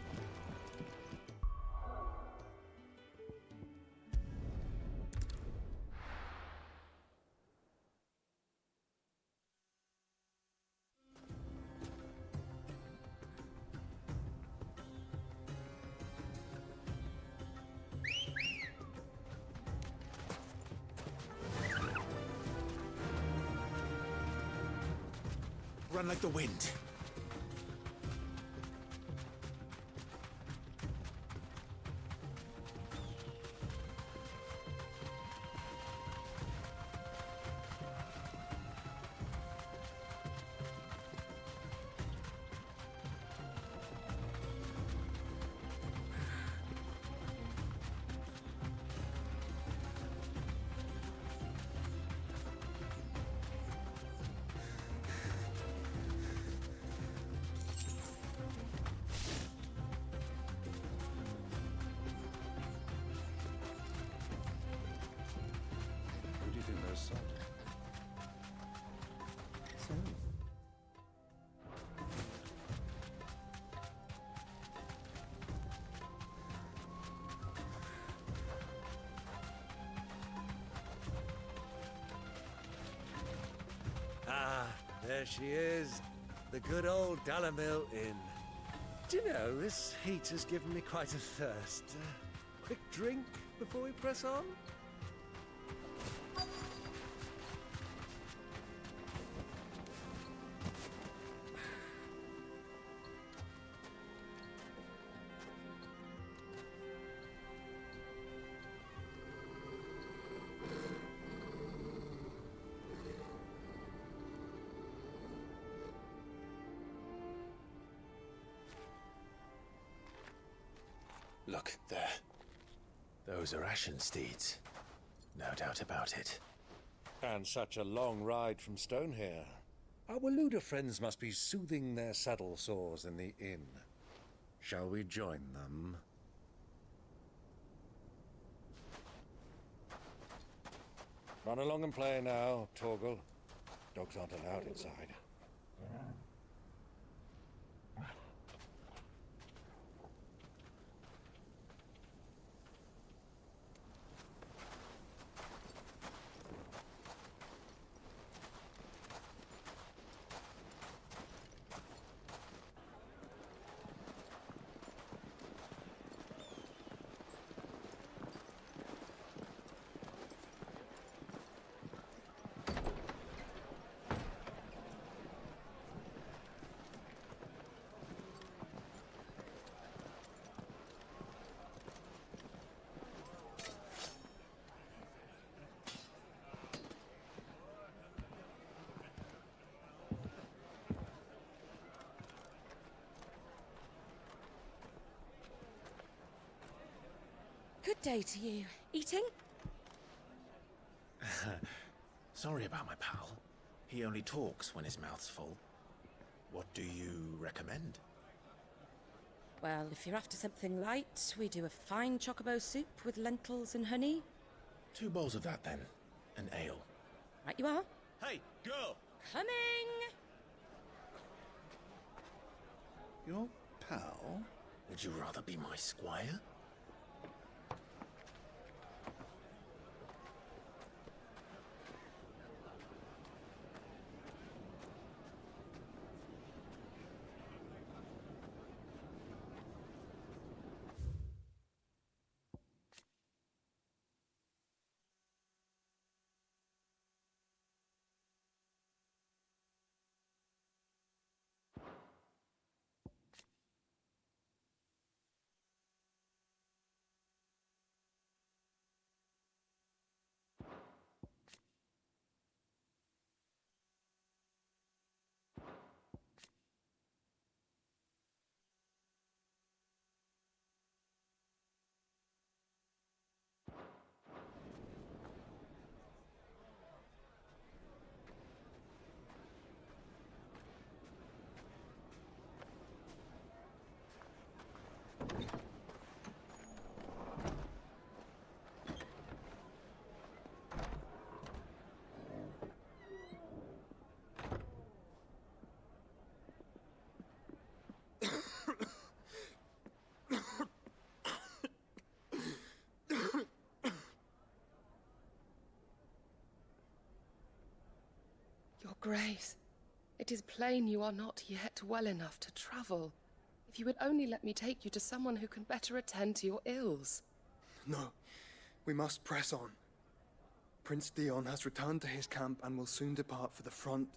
Run like the wind. Who do you think those sold? Ah, there she is. The good old Dalamil Inn. Do you know, this heat has given me quite a thirst. Quick drink before we press on? Look, there. Those are Ashen steeds. No doubt about it. And such a long ride from Stonehair. Our Luda friends must be soothing their saddle sores in the inn. Shall we join them? Run along and play now, Torgal. Dogs aren't allowed inside. Good day to you. Eating? Sorry about my pal. He only talks when his mouth's full. What do you recommend? Well, if you're after something light, we do a fine chocobo soup with lentils and honey. 2 bowls of that, then. An ale. Right you are. Hey, girl! Coming! Your pal? Would you rather be my squire? Your Grace, it is plain you are not yet well enough to travel. If you would only let me take you to someone who can better attend to your ills. No, we must press on. Prince Dion has returned to his camp and will soon depart for the front.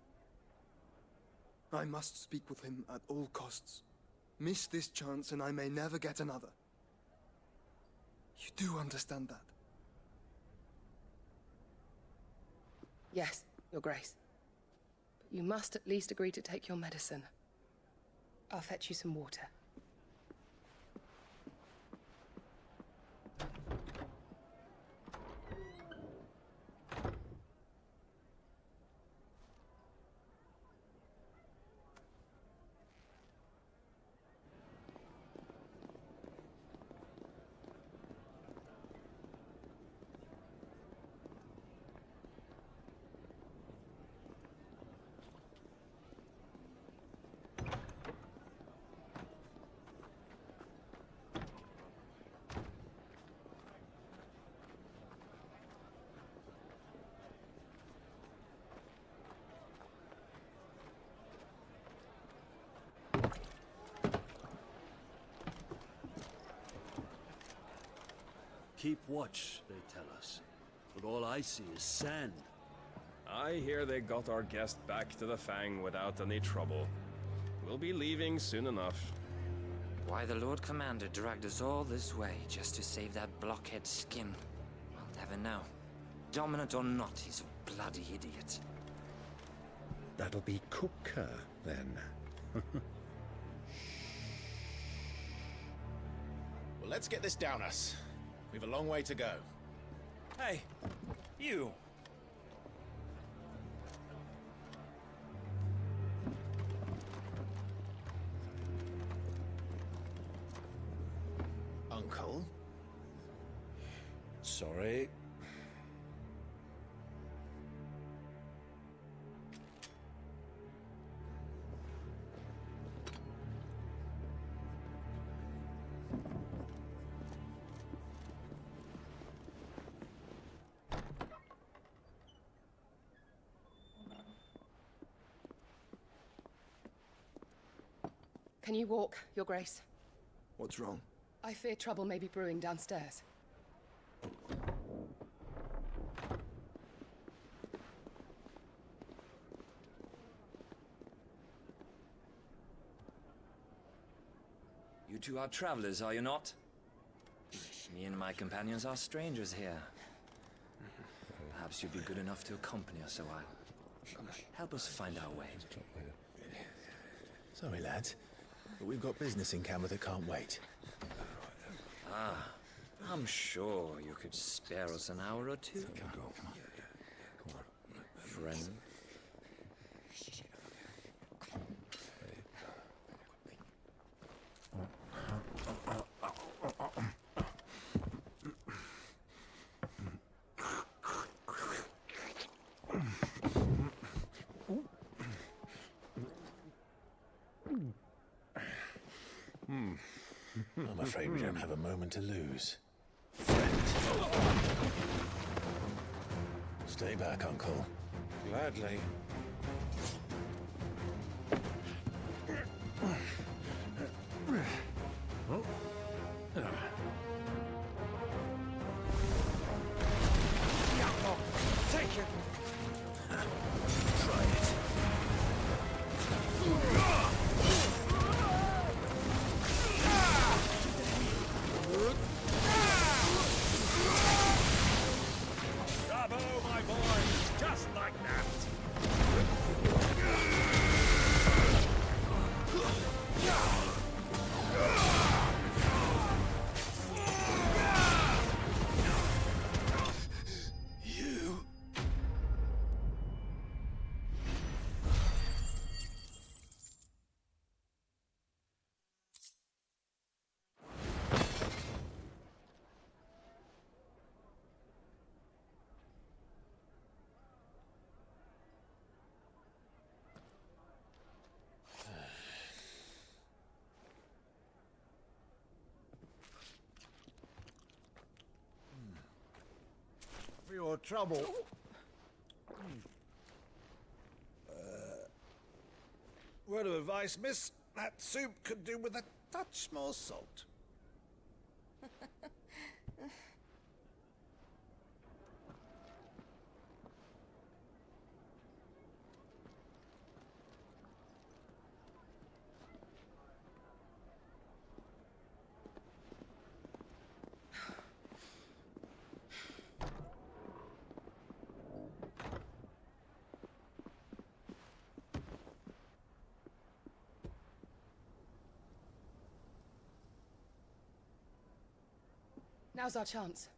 I must speak with him at all costs. Miss this chance and I may never get another. You do understand that? Yes, Your Grace. But you must at least agree to take your medicine. I'll fetch you some water. Keep watch, they tell us. But all I see is sand. I hear they got our guest back to the Fang without any trouble. We'll be leaving soon enough. Why the Lord Commander dragged us all this way just to save that blockhead skin, I'll never know. Dominant or not, he's a bloody idiot. That'll be Cooker, then. Well, let's get this down us. We've a long way to go. Hey, you! Uncle? Sorry. Can you walk, Your Grace? What's wrong? I fear trouble may be brewing downstairs. You two are travelers, are you not? Me and my companions are strangers here. Perhaps you'd be good enough to accompany us a while. Help us find our way. Sorry, lads, but we've got business in camera that can't wait. Ah, I'm sure you could spare us an hour or two. Friend. I'm afraid we don't have a moment to lose. Stay back, Uncle. Gladly. Take it! Try it. Bravo, my boys! Just like that! You... For your trouble. Word of advice, miss. That soup could do with a touch more salt. Now's our chance.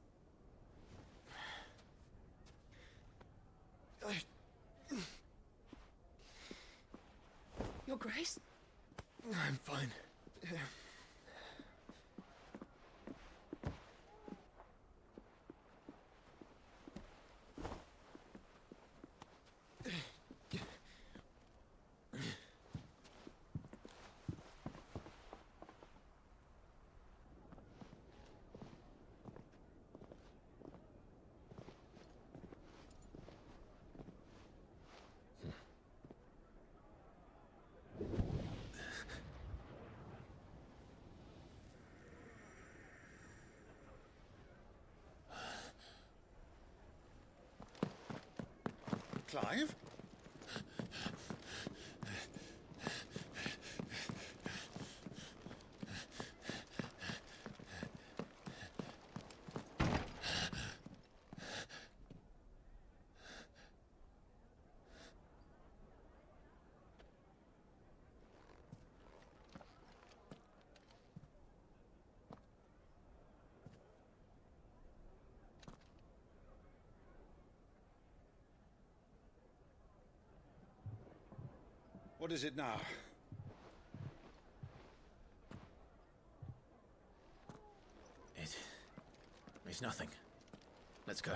Your Grace? I'm fine. Clive? What is it now? It's nothing. Let's go.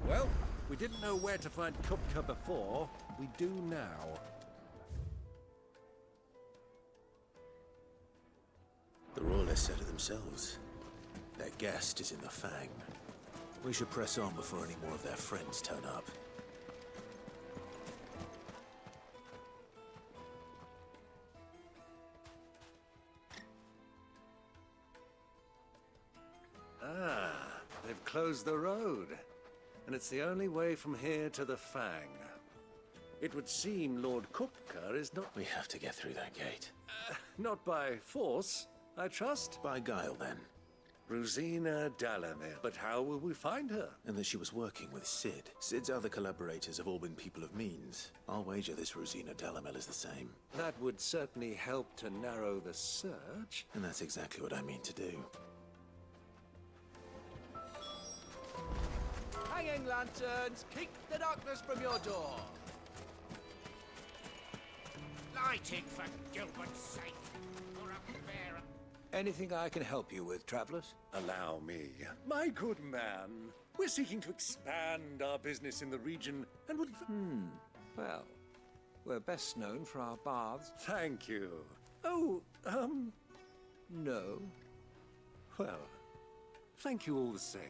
Well, we didn't know where to find Kupka before. We do now. The Royalists said it themselves. Their guest is in the Fang. We should press on before any more of their friends turn up. Ah, they've closed the road. And it's the only way from here to the Fang. It would seem Lord Kupka is not... We have to get through that gate. Not by force, I trust. By guile, then. Rosina Dalamir. But how will we find her? And that she was working with Sid. Sid's other collaborators have all been people of means. I'll wager this Rosina Dalamir is the same. That would certainly help to narrow the search. And that's exactly what I mean to do. Hanging lanterns, keep the darkness from your door. Lighting for Gilbert's sake, or up the bear. Anything I can help you with, travelers? Allow me. My good man, we're seeking to expand our business in the region and would... Well, we're best known for our baths. Thank you. Oh, No. well, thank you all the same.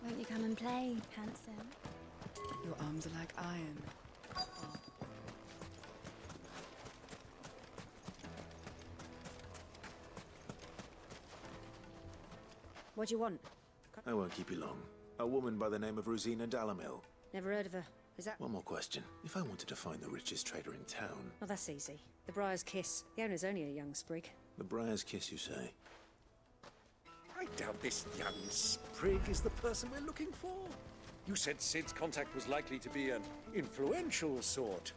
Won't you come and play, handsome? Your arms are like iron. What do you want? I won't keep you long. A woman by the name of Rosina Dalamil. Never heard of her. Is that... One more question. If I wanted to find the richest trader in town... Oh, that's easy. The Briar's Kiss. The owner's only a young sprig. The Briar's Kiss, you say? I doubt this young sprig is the person we're looking for. You said Sid's contact was likely to be an influential sort.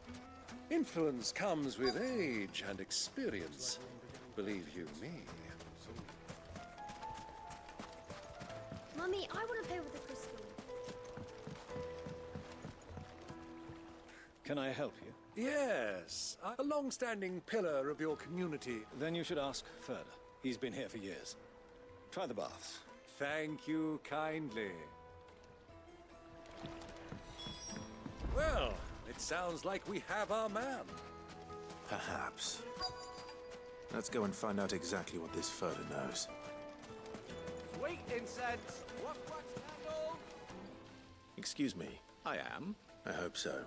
Influence comes with age and experience, believe you me. Mummy, I want to play with the crystal. Can I help you? Yes, a long-standing pillar of your community. Then you should ask further. He's been here for years. Try the baths. Thank you kindly. Well, it sounds like we have our man. Perhaps. Let's go and find out exactly what this Furter knows. Sweet incense! What candle? Excuse me. I am. I hope so.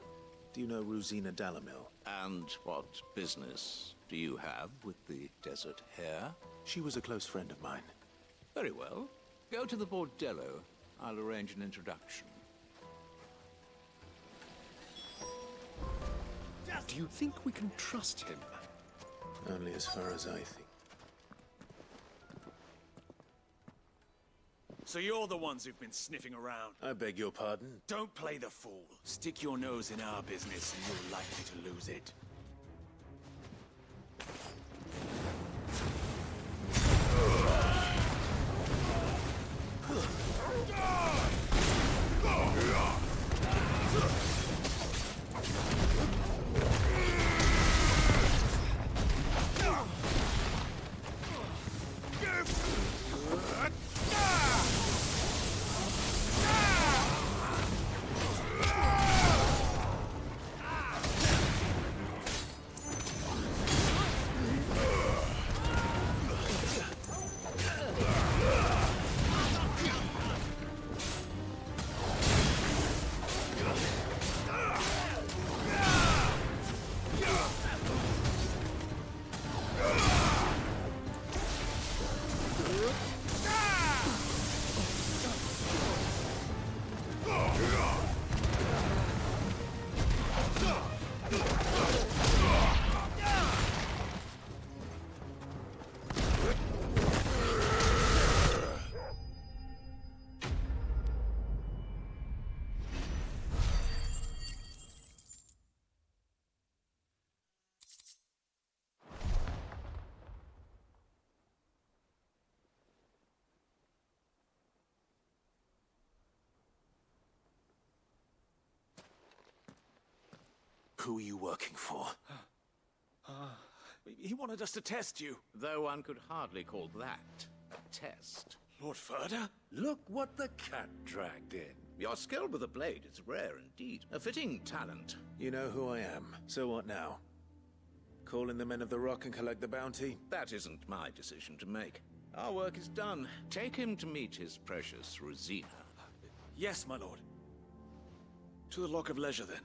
Do you know Rosina Dalamil? And what business do you have with the desert hare? She was a close friend of mine. Very well. Go to the bordello. I'll arrange an introduction. Do you think we can trust him? Only as far as I think. So you're the ones who've been sniffing around. I beg your pardon? Don't play the fool. Stick your nose in our business and you're likely to lose it. Who are you working for? He wanted us to test you. Though one could hardly call that a test. Lord Furder? Look what the cat dragged in. Your skill with a blade is rare indeed. A fitting talent. You know who I am. So what now? Call in the Men of the Rock and collect the bounty? That isn't my decision to make. Our work is done. Take him to meet his precious Rosina. Yes, my lord. To the Lock of Leisure, then.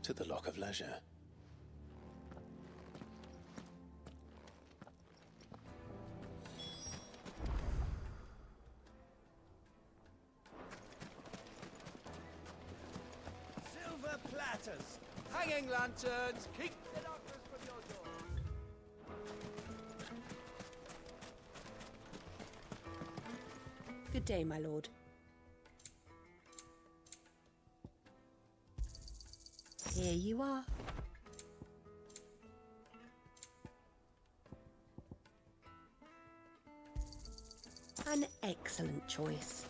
To the Lock of Leisure. Silver platters, hanging lanterns, keep the doctors from your door. Good day, my lord. Here you are. An excellent choice.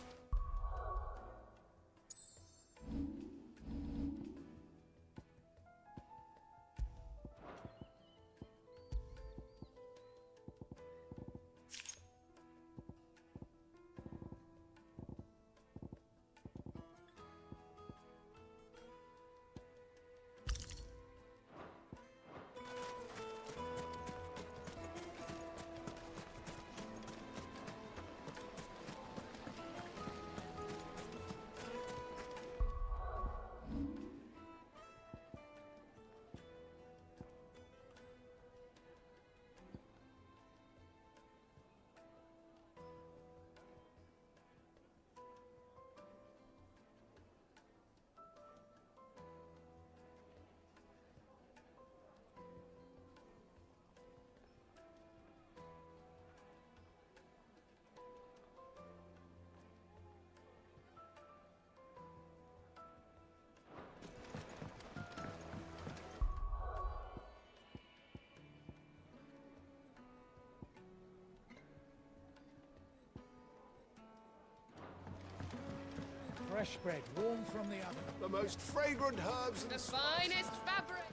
fresh bread, warm from the oven. The most fragrant herbs and The finest fabric!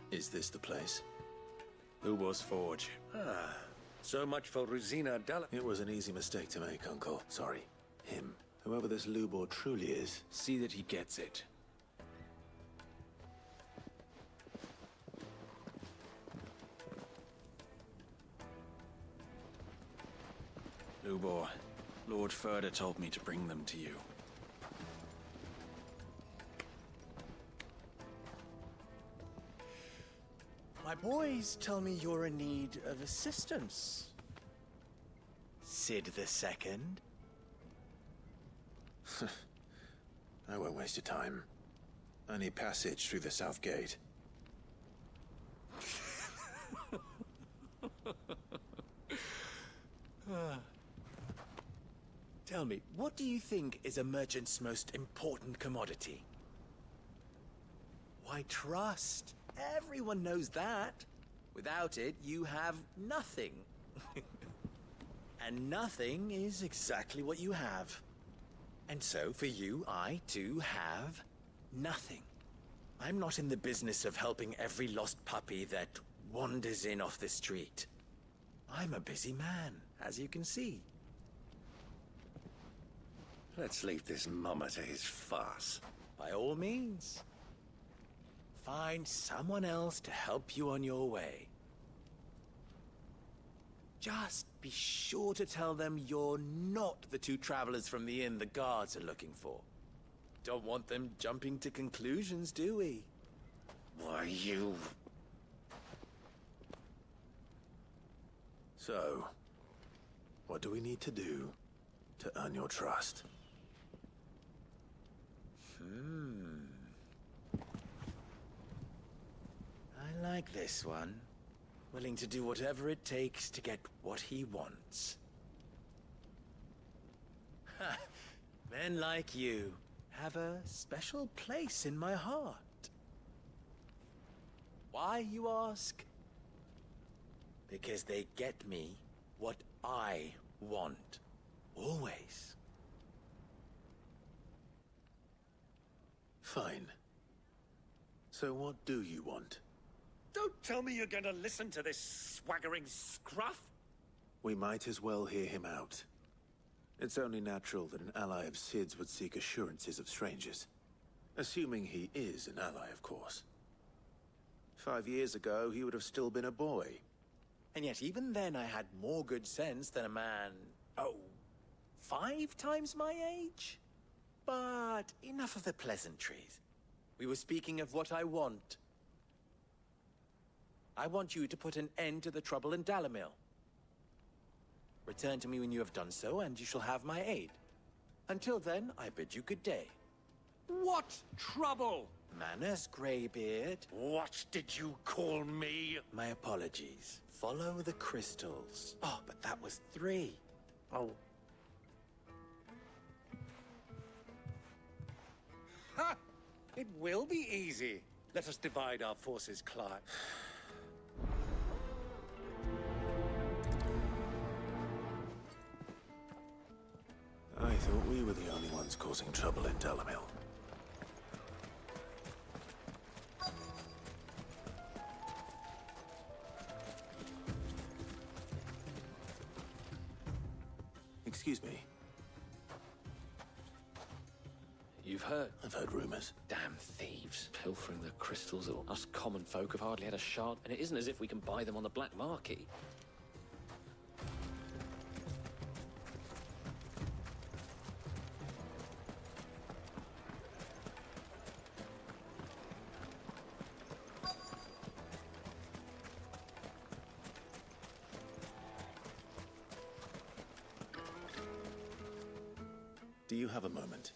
Is this the place? Lubo's Forge. Ah, so much for Rosina Dalla. It was an easy mistake to make, Uncle. Sorry. Him. Whoever this Lubor truly is. See that he gets it. Lubor, Lord Furder told me to bring them to you. My boys tell me you're in need of assistance. Sid the Second. I won't waste your time. I need passage through the south gate. Tell me, what do you think is a merchant's most important commodity? Why, trust. Everyone knows that. Without it, you have nothing. And nothing is exactly what you have. And so, for you, I, too, have nothing. I'm not in the business of helping every lost puppy that wanders in off the street. I'm a busy man, as you can see. Let's leave this mummer to his farce. By all means. Find someone else to help you on your way. Just be sure to tell them you're not the two travelers from the inn the guards are looking for. Don't want them jumping to conclusions, do we? Why, you... So, what do we need to do to earn your trust? I like this one. Willing to do whatever it takes to get what he wants. Ha! Men like you have a special place in my heart. Why, you ask? Because they get me what I want. Always. Fine. So what do you want? Don't tell me you're going to listen to this swaggering scruff. We might as well hear him out. It's only natural that an ally of Sid's would seek assurances of strangers. Assuming he is an ally, of course. 5 years ago, he would have still been a boy. And yet even then I had more good sense than a man, 5 times my age? But enough of the pleasantries. We were speaking of what I want. I want you to put an end to the trouble in Dalamil. Return to me when you have done so, and you shall have my aid. Until then, I bid you good day. What trouble? Manners, Greybeard. What did you call me? My apologies. Follow the crystals. Oh, but that was 3. Oh. Ha! It will be easy. Let us divide our forces, Clive. I thought we were the only ones causing trouble in Dalamil. Excuse me. You've heard? I've heard rumors. Damn thieves. Pilfering the crystals. Us common folk have hardly had a shard, and it isn't as if we can buy them on the black market. Do you have a moment?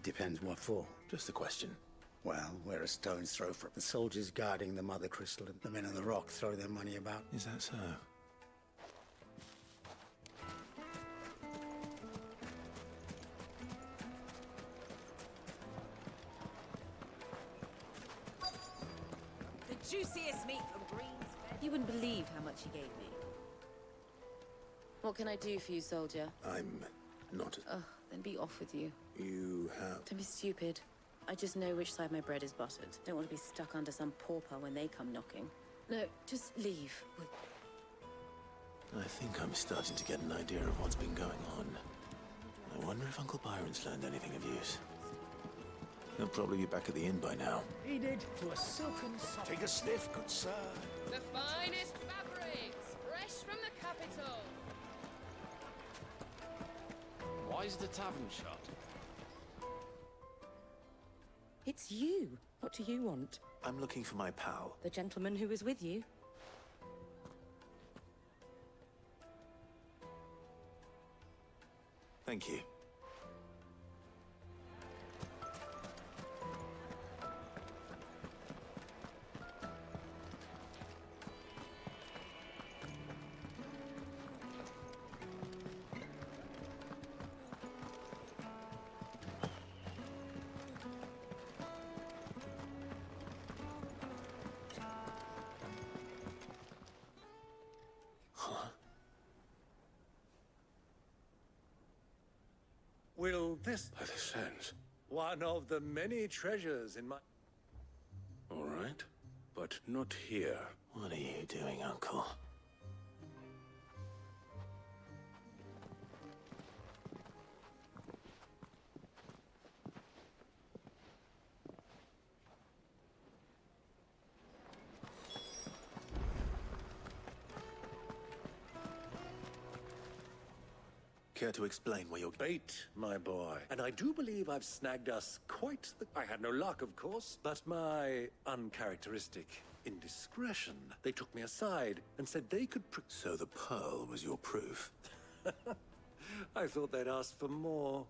Depends what for. Just a question. Well, we're a stone's throw from the soldiers guarding the Mother Crystal, and the men on the rock throw their money about. Is that so? The juiciest meat from Greens. You wouldn't believe how much he gave me. What can I do for you, soldier? I'm not... Ugh, then be off with you. You have... Don't be stupid. I just know which side my bread is buttered. Don't want to be stuck under some pauper when they come knocking. No, just leave. I think I'm starting to get an idea of what's been going on. I wonder if Uncle Byron's learned anything of use. He'll probably be back at the inn by now. Heeded to a silken soft... Take a sniff, good sir. The finest fabrics, fresh from the capital. Why is the tavern shut? It's you. What do you want? I'm looking for my pal. The gentleman who was with you? Thank you. Will this... By the sands. One of the many treasures in my... All right, but not here. What are you doing, Uncle? Care to explain where you're... Bait, my boy. And I do believe I've snagged us quite the... I had no luck, of course, but my uncharacteristic indiscretion. They took me aside and said they could... So the pearl was your proof? I thought they'd ask for more.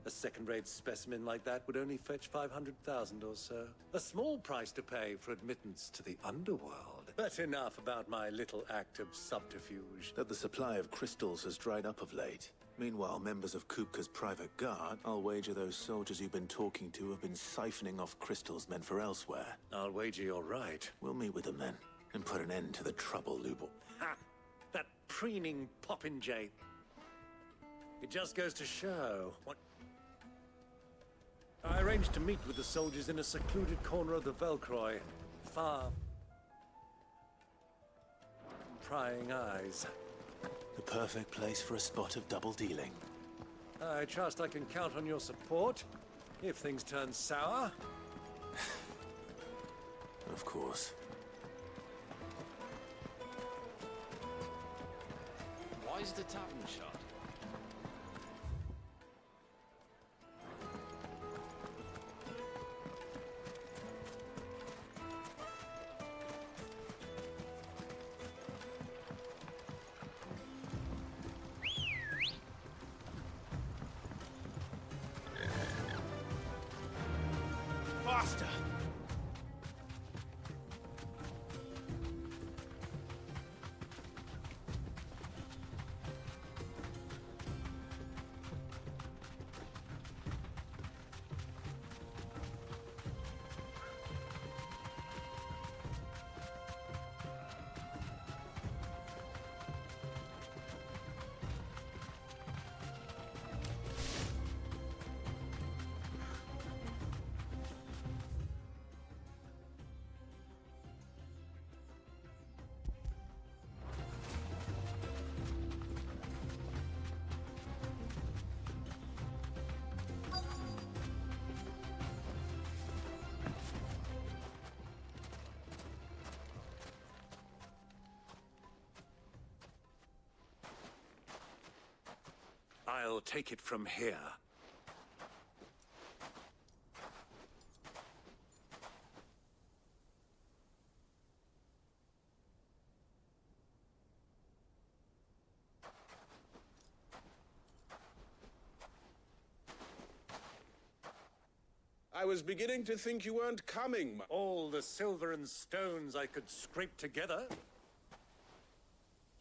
A second-rate specimen like that would only fetch 500,000 or so. A small price to pay for admittance to the underworld. But enough about my little act of subterfuge. That the supply of crystals has dried up of late. Meanwhile, members of Kupka's private guard, I'll wager those soldiers you've been talking to have been siphoning off crystals meant for elsewhere. I'll wager you're right. We'll meet with them then, and put an end to the trouble, Lubor. Ha! That preening popinjay. It just goes to show what... I arranged to meet with the soldiers in a secluded corner of the Velcroy, far from prying eyes. The perfect place for a spot of double dealing. I trust I can count on your support if things turn sour. Of course. Why is the tavern shut? Faster! I'll take it from here. I was beginning to think you weren't coming. All the silver and stones I could scrape together.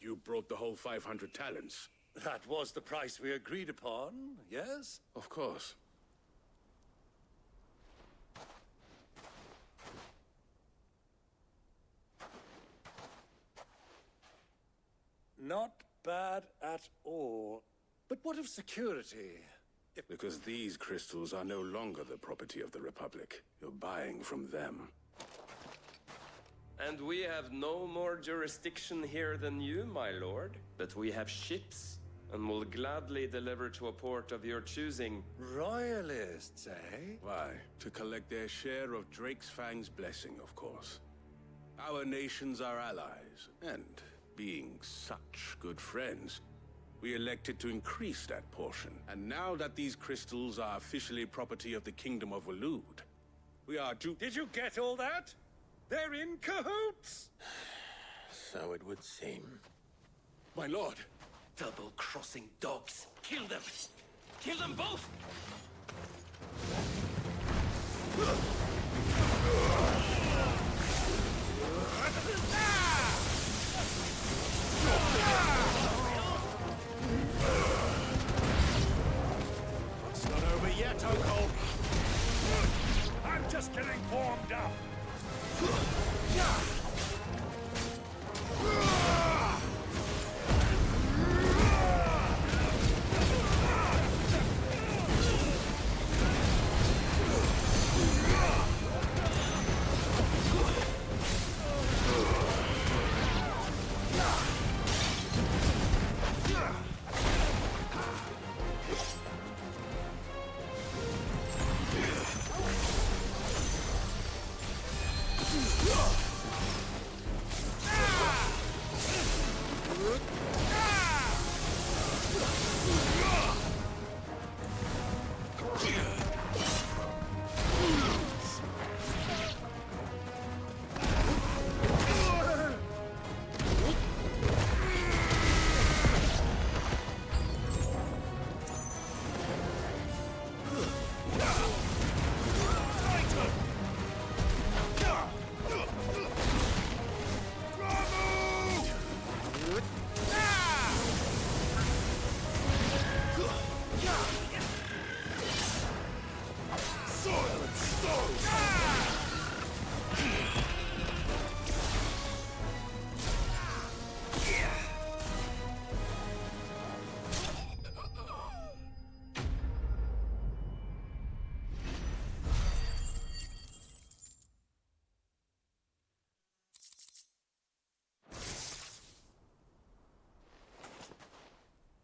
You brought the whole 500 talents. That was the price we agreed upon, yes? Of course. Not bad at all. But what of security? Because these crystals are no longer the property of the Republic. You're buying from them. And we have no more jurisdiction here than you, my lord. But we have ships, and will gladly deliver to a port of your choosing. Royalists, eh? Why? To collect their share of Drake's Fang's blessing, of course. Our nations are allies, and being such good friends, we elected to increase that portion. And now that these crystals are officially property of the Kingdom of Waloed, we are to— Did you get all that? They're in cahoots! So it would seem. My lord! Double-crossing dogs! Kill them! Kill them both! It's not over yet, Uncle! I'm just getting warmed up!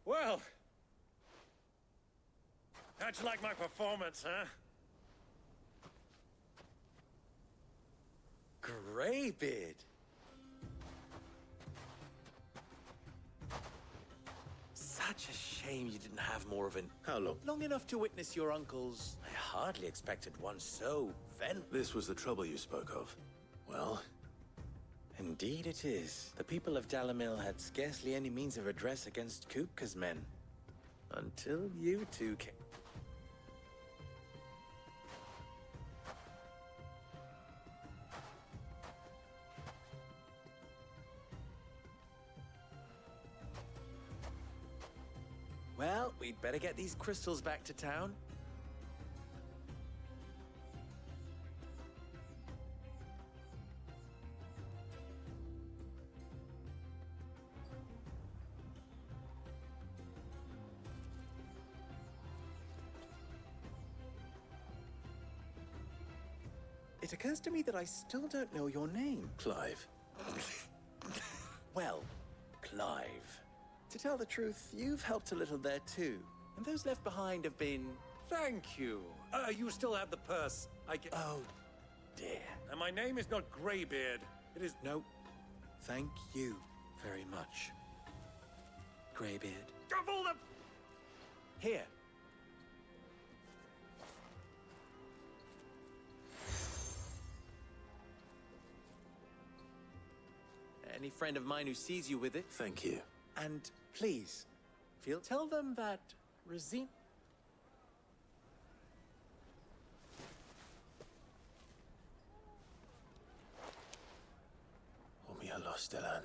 Well, how'd you like my performance, huh? Greybeard! Such a shame you didn't have more of an... How long? Long enough to witness your uncle's... I hardly expected one so vent. This was the trouble you spoke of. Well? Indeed it is. The people of Dalamil had scarcely any means of redress against Kupka's men. Until you two came... Well, we'd better get these crystals back to town. It occurs to me that I still don't know your name. Clive. Well, Clive. To tell the truth, you've helped a little there too. And those left behind have been... Thank you. You still have the purse. Oh, dear. And my name is not Greybeard. It is... No. Thank you very much, Greybeard. Of all the... Here. Any friend of mine who sees you with it. Thank you. And please, tell them that Rosine... Omia Lostelan.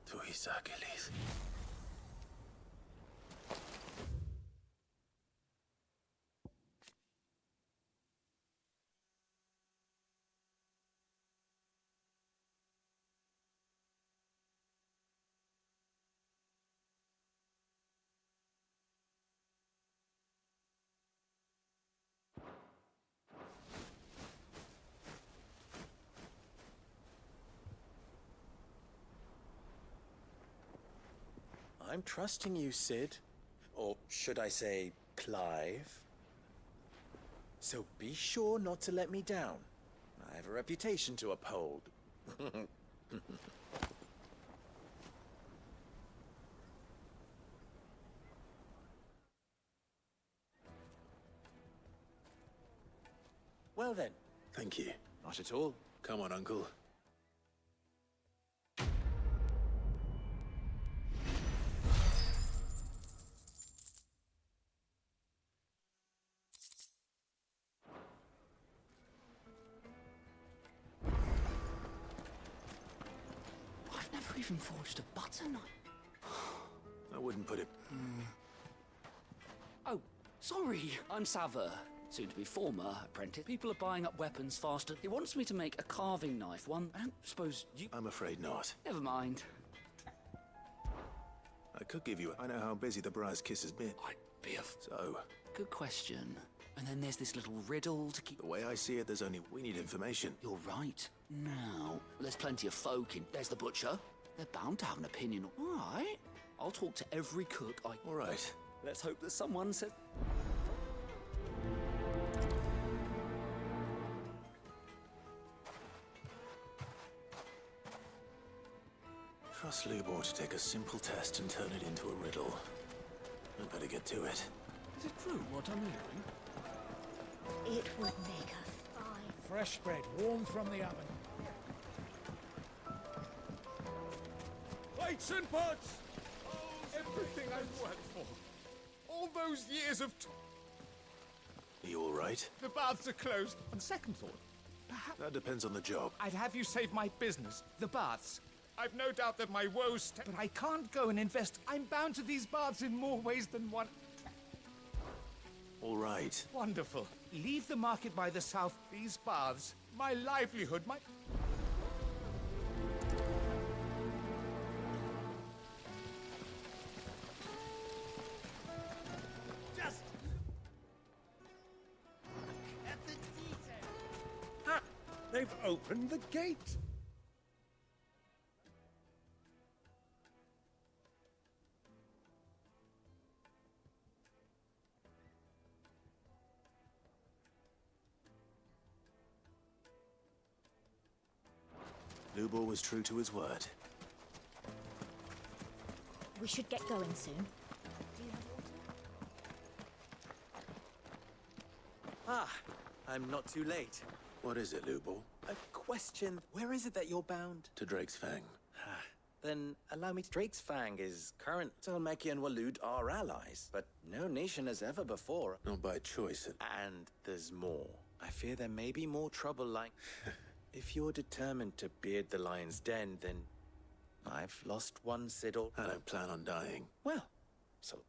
Tu Isakelis. I'm trusting you, Sid. Or should I say, Clive? So be sure not to let me down. I have a reputation to uphold. Well then. Thank you. Not at all. Come on, Uncle. I've never even forged a butter knife. I wouldn't put it... Oh, sorry. I'm Sava, soon to be former apprentice. People are buying up weapons faster. He wants me to make a carving knife. One, I don't suppose you... I'm afraid not. Never mind. I could give you... I know how busy the Briar's Kiss has been. I'd be a... So... Good question. And then there's this little riddle to keep... The way I see it, there's only... We need information. You're right. Now, there's plenty of folk in... There's the butcher. They're bound to have an opinion. All right. I'll talk to every cook I... All right. Let's hope that someone said... Trust Lubor to take a simple test and turn it into a riddle. I'd better get to it. Is it true what I'm hearing? It would make us fine. Fresh bread, warm from the oven. Plates and pots! Everything I've worked for. All those years of... Are you all right? The baths are closed. On second thought, perhaps... That depends on the job. I'd have you save my business, the baths. I've no doubt that my woes... But I can't go and invest. I'm bound to these baths in more ways than one. All right. Wonderful. Leave the market by the south. These baths, my livelihood, my... Just... look at the detail. Ha! They've opened the gate. Lubor was true to his word. We should get going soon. Ah, I'm not too late. What is it, Lubor? A question. Where is it that you're bound? To Drake's Fang. Then allow me to... Drake's Fang is current. Talmeki and Walud are allies, but no nation has ever before. Not by choice. And there's more. I fear there may be more trouble like... If you're determined to beard the lion's den, then I've lost one Siddle. I don't plan on dying. Well, so...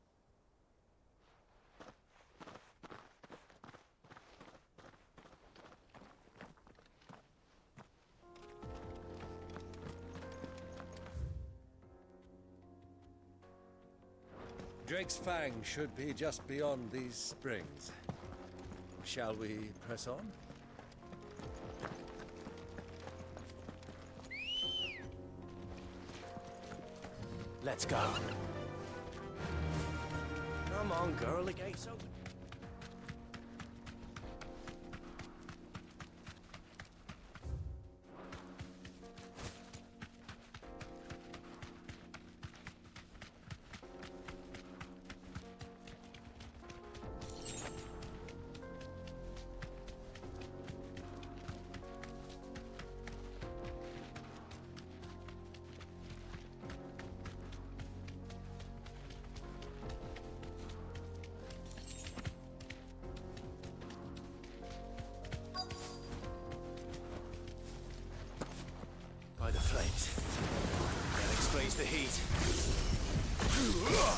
Drake's Fang should be just beyond these springs. Shall we press on? Let's go. Come on, girl, the gate's open. By the flames. That explains the heat. Farewell.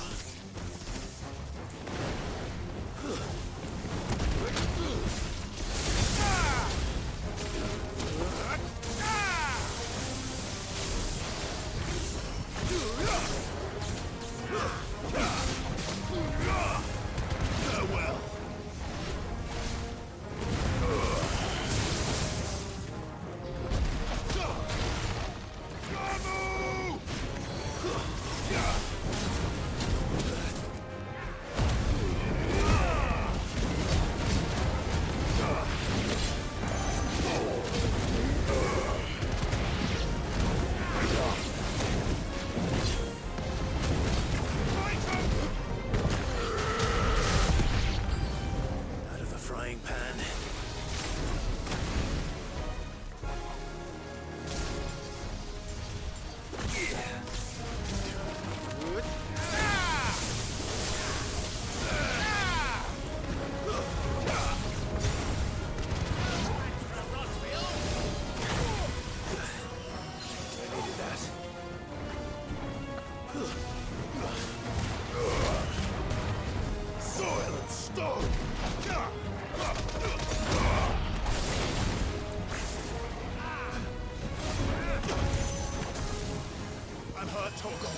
I'm hurt, Torgal.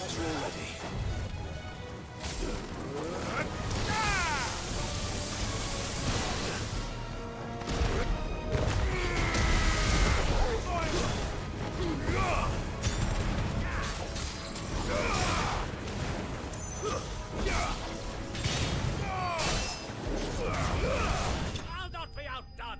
As you're ready. I'll not be outdone!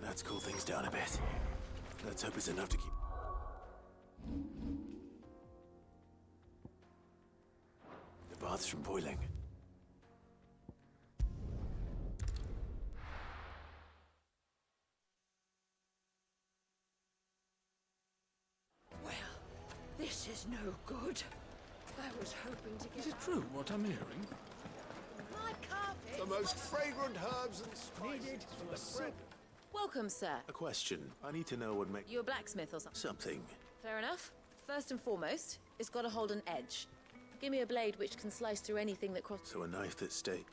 Let's cool things down a bit. Let's hope it's enough to keep... the baths from boiling. Well, this is no good. I was hoping to get... Is it true what I'm hearing? My carpet! The most fragrant herbs and spices from the bread. Welcome, sir. A question. I need to know what makes... You a blacksmith or something? something. Fair enough. First and foremost, it's got to hold an edge. Give me a blade which can slice through anything that crosses... So a knife that stays...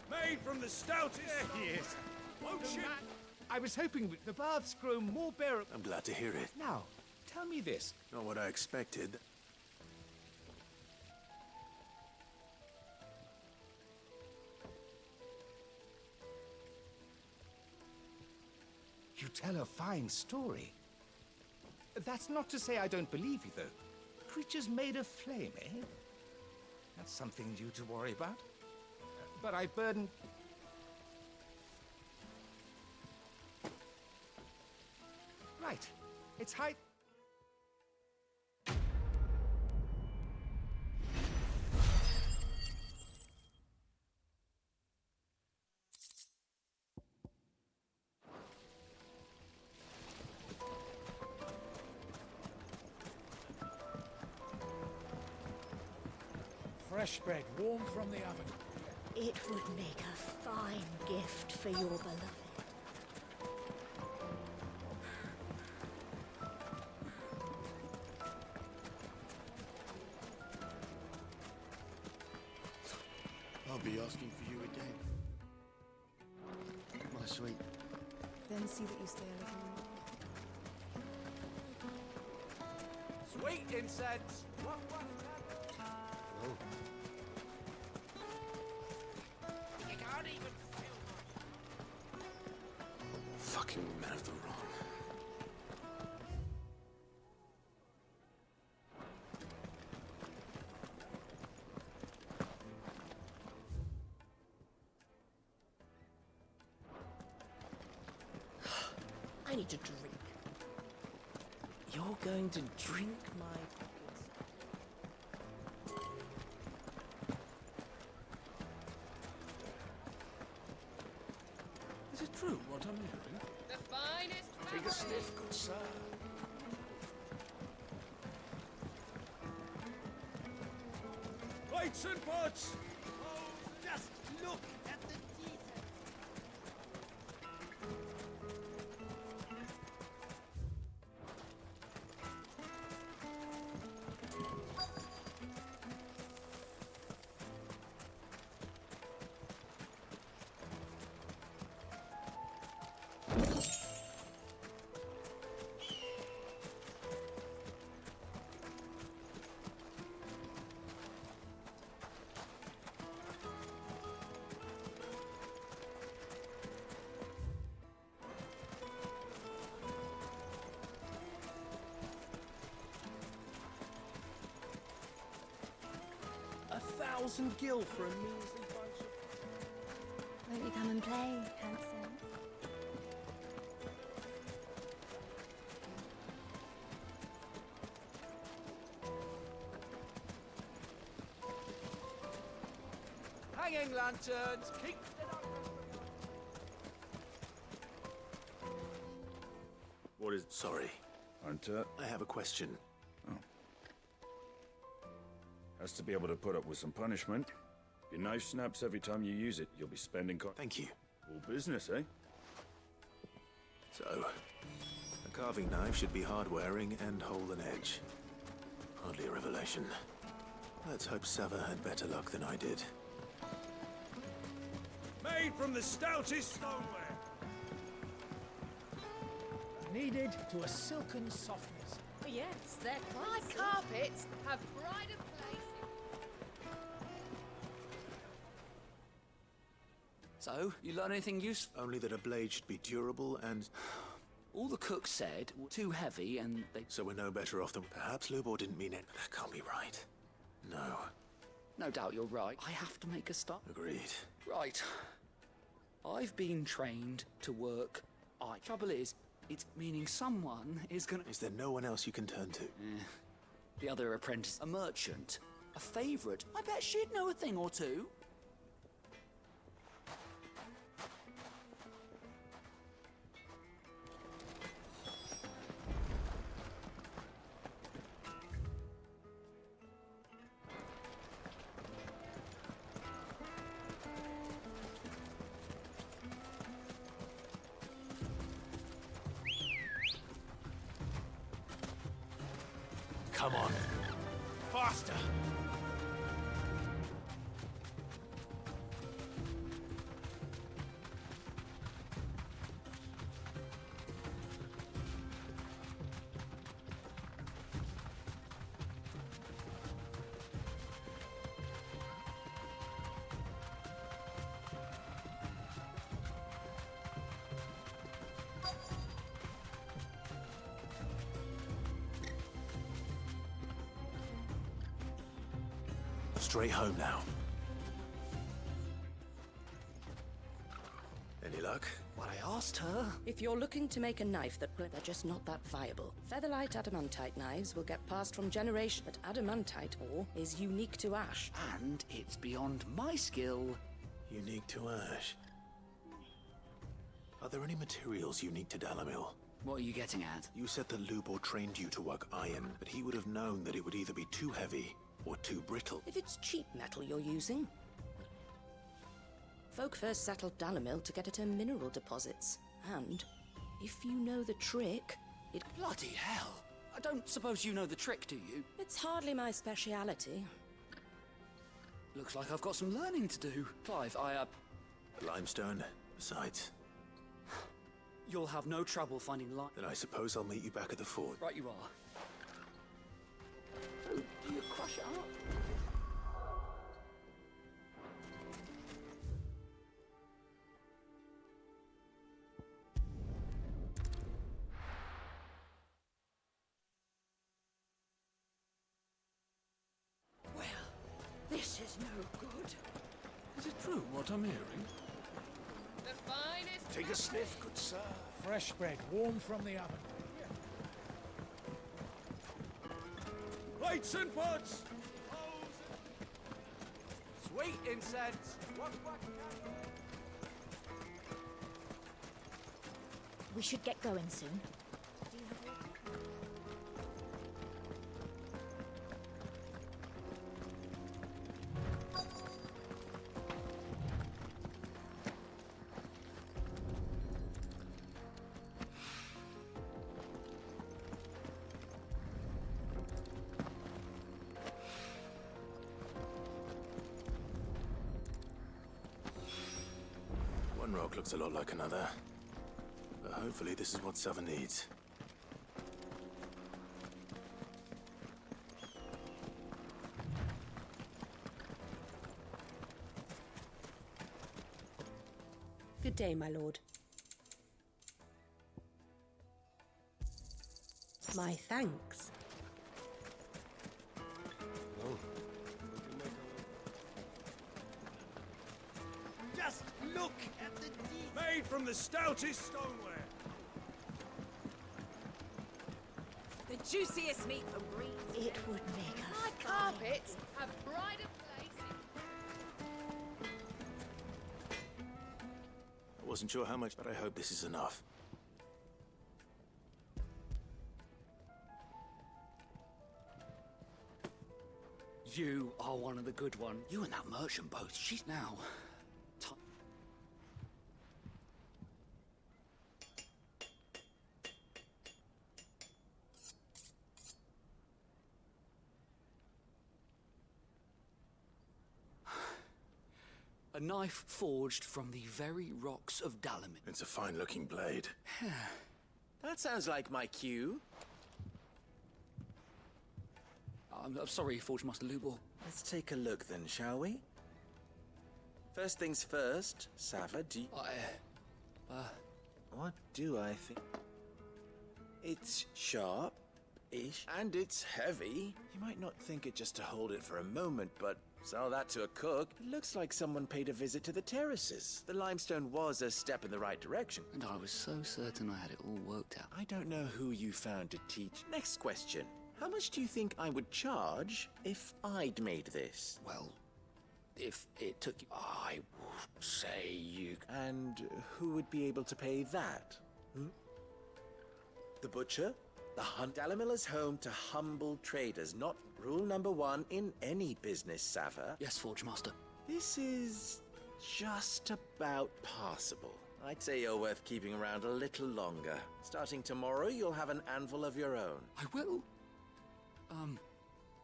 Made from the stoutest... There he is. Ocean! I was hoping the baths grow more bearable... I'm glad to hear it. Now, tell me this. Not what I expected. You tell a fine story. That's not to say I don't believe you, though. Creatures made of flame, eh? That's something you to worry about. But I burden... Right. It's high... Fresh bread, warm from the oven. It would make a fine gift for your beloved. I'll be asking for you again. My sweet. Then see that you stay a little more. Sweet incense! Oh. You can't even feel... Fucking men of the wrong. I need to drink. You're going to drink my Is it true what I'm hearing? The finest Take a sniff, good sir. Plates and pots! Oh, just look at the detail. $1,000 gil for a measly bunch of... Won't you come and play, handsome? Hanging lanterns, keep it up. What is... Sorry. Hunter? I have a question. Has to be able to put up with some punishment. Your knife snaps every time you use it. You'll be spending Thank you. All business, eh? So, a carving knife should be hard-wearing and hold an edge. Hardly a revelation. Let's hope Sava had better luck than I did. Made from the stoutest stoneware. Kneaded to a silken softness. Oh yes, they're My classy. carpets have pride of place. So, you learn anything useful? Only that a blade should be durable and... All the cooks said were too heavy and they... So we're no better off than... Perhaps Lubor didn't mean it, but that can't be right. No. No doubt you're right. I have to make a start. Agreed. Right. I've been trained to work. Trouble is, it's meaning someone is gonna... Is there no one else you can turn to? The other apprentice. A merchant. A favourite. I bet she'd know a thing or two. Come on. Faster! Straight home now. Any luck? What I asked her. If you're looking to make a knife they're just not that viable. Featherlight adamantite knives will get passed from generation, but adamantite ore is unique to ash. And it's beyond my skill. Unique to ash. Are there any materials unique to Dalamil? What are you getting at? You said that Lubor trained you to work iron, but he would have known that it would either be too heavy or too brittle. If it's cheap metal you're using. Folk first settled Dalamil to get at her mineral deposits. And if you know the trick, it... Bloody hell! I don't suppose you know the trick, do you? It's hardly my speciality. Looks like I've got some learning to do. Clive, Limestone, besides. You'll have no trouble finding light. Then I suppose I'll meet you back at the fort. Right you are. So, do you crush it up? Well, this is no good. Is it true what I'm hearing? The finest... Take a sniff, good sir. Fresh bread, warm from the oven. Plates and pots! Sweet incense. We should get going soon. One rock looks a lot like another. But hopefully this is what Sava needs. Good day, my lord. My thanks. Just look at the made from the stoutest stoneware. The juiciest meat from Greece. It would make a My carpets have pride of place. I wasn't sure how much, but I hope this is enough. You are one of the good ones. You and that merchant both. She's now. A knife forged from the very rocks of Dalamin. It's a fine-looking blade. That sounds like my cue. I'm sorry, Forge Master Lubor. Let's take a look then, shall we? First things first, Sava, do you... What do I think? It's sharp-ish, and it's heavy. You might not think it just to hold it for a moment, but sell that to a cook. It looks like someone paid a visit to the terraces. The limestone was a step in the right direction. And I was so certain I had it all worked out. I don't know who you found to teach. Next question. How much do you think I would charge if I'd made this? Well, if it took you... I would say you... And who would be able to pay that? The butcher? The hunt. Dalamilla's home to humble traders, not rule number one in any business, Sava. Yes, Forge Master. This is just about passable. I'd say you're worth keeping around a little longer. Starting tomorrow, you'll have an anvil of your own. I will.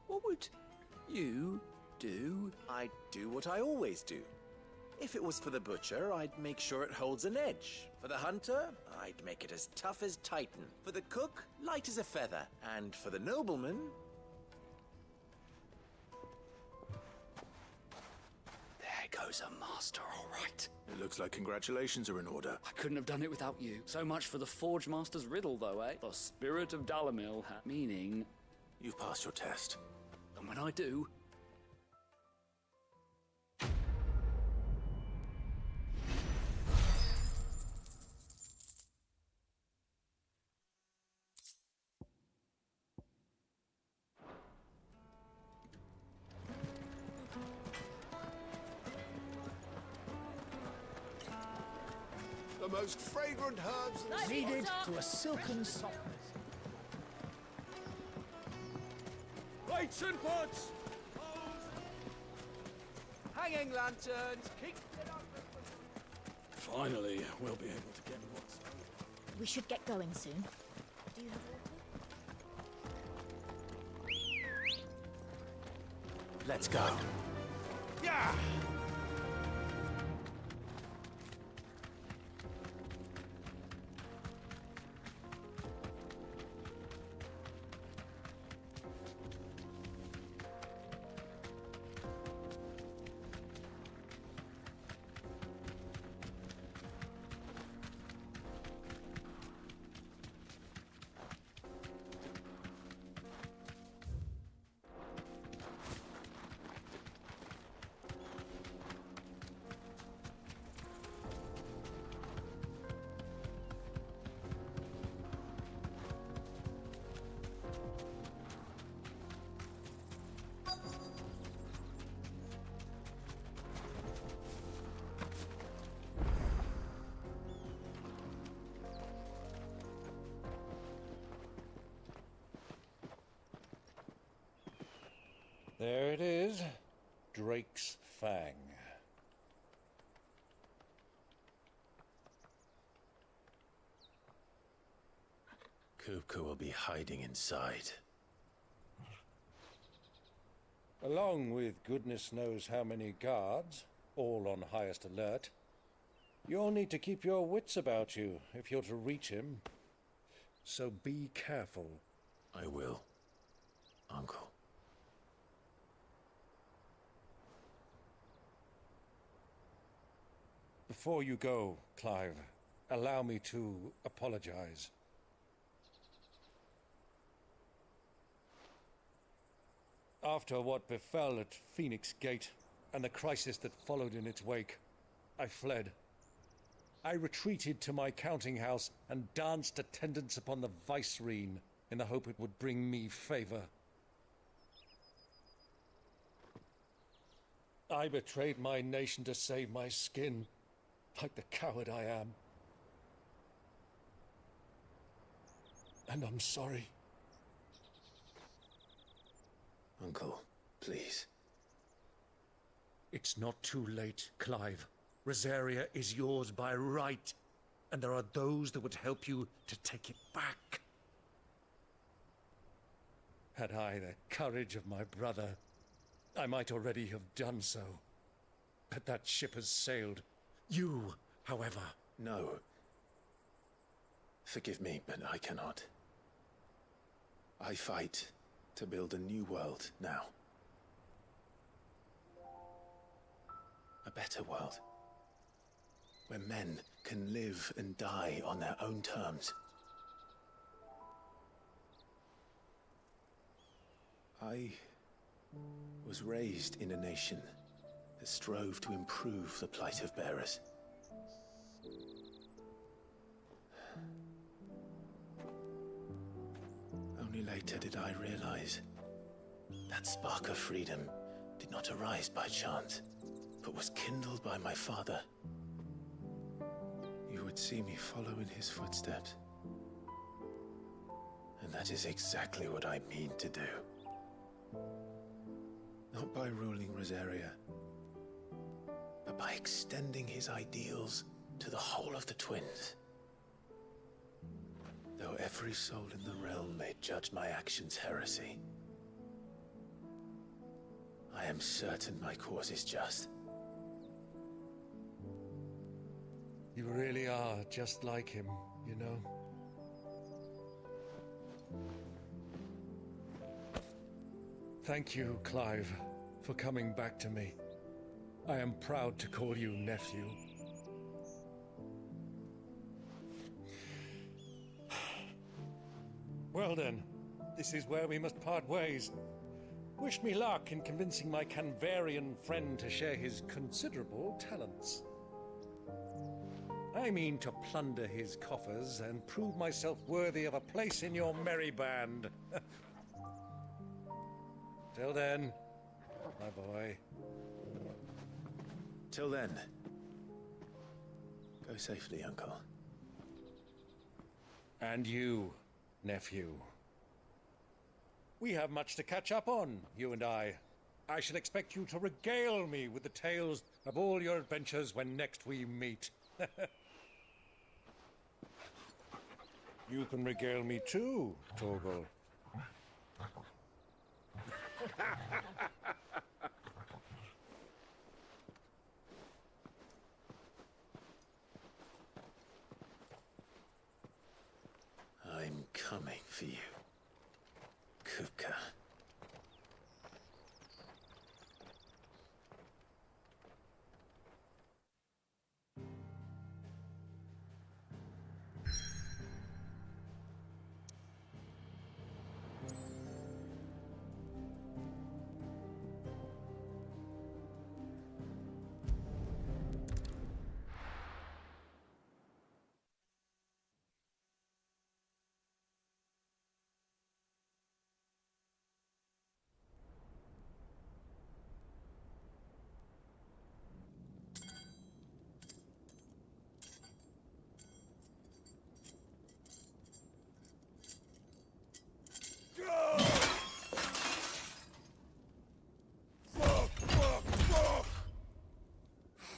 What would you do? I'd do what I always do. If it was for the butcher, I'd make sure it holds an edge. For the hunter, I'd make it as tough as Titan. For the cook, light as a feather. And for the nobleman... There goes a master, all right. It looks like congratulations are in order. I couldn't have done it without you. So much for the Forge Master's riddle, though, eh? The spirit of Dalamil, meaning... You've passed your test. And when I do... The most fragrant herbs Kneaded to a silken softness. Plates and pots! Hanging lanterns! Keep it up! Finally, we'll be able to get what's... We should get going soon. Do you have water? Let's go. Yeah! There it is. Drake's Fang. Kupka will be hiding inside. Along with goodness knows how many guards, all on highest alert. You'll need to keep your wits about you if you're to reach him. So be careful. I will, Uncle. Before you go, Clive, allow me to apologize. After what befell at Phoenix Gate and the crisis that followed in its wake, I fled. I retreated to my counting house and danced attendance upon the vicereine in the hope it would bring me favor. I betrayed my nation to save my skin, like the coward I am. And I'm sorry. Uncle, please. It's not too late, Clive. Rosaria is yours by right, and there are those that would help you to take it back. Had I the courage of my brother, I might already have done so. But that ship has sailed. You, however... No. Forgive me, but I cannot. I fight to build a new world now. A better world. Where men can live and die on their own terms. I was raised in a nation that strove to improve the plight of bearers. Only later did I realize that spark of freedom did not arise by chance, but was kindled by my father. You would see me follow in his footsteps. And that is exactly what I mean to do. Not by ruling Rosaria, but by extending his ideals to the whole of the twins. Though every soul in the realm may judge my actions heresy, I am certain my cause is just. You really are just like him, you know? Thank you, Clive, for coming back to me. I am proud to call you nephew. Well then, this is where we must part ways. Wish me luck in convincing my Canvarian friend to share his considerable talents. I mean to plunder his coffers and prove myself worthy of a place in your merry band. Till then, my boy. Till then, go safely, Uncle. And you, nephew. We have much to catch up on, you and I. I shall expect you to regale me with the tales of all your adventures when next we meet. You can regale me too, Torgal. I'm coming for you, Kuka.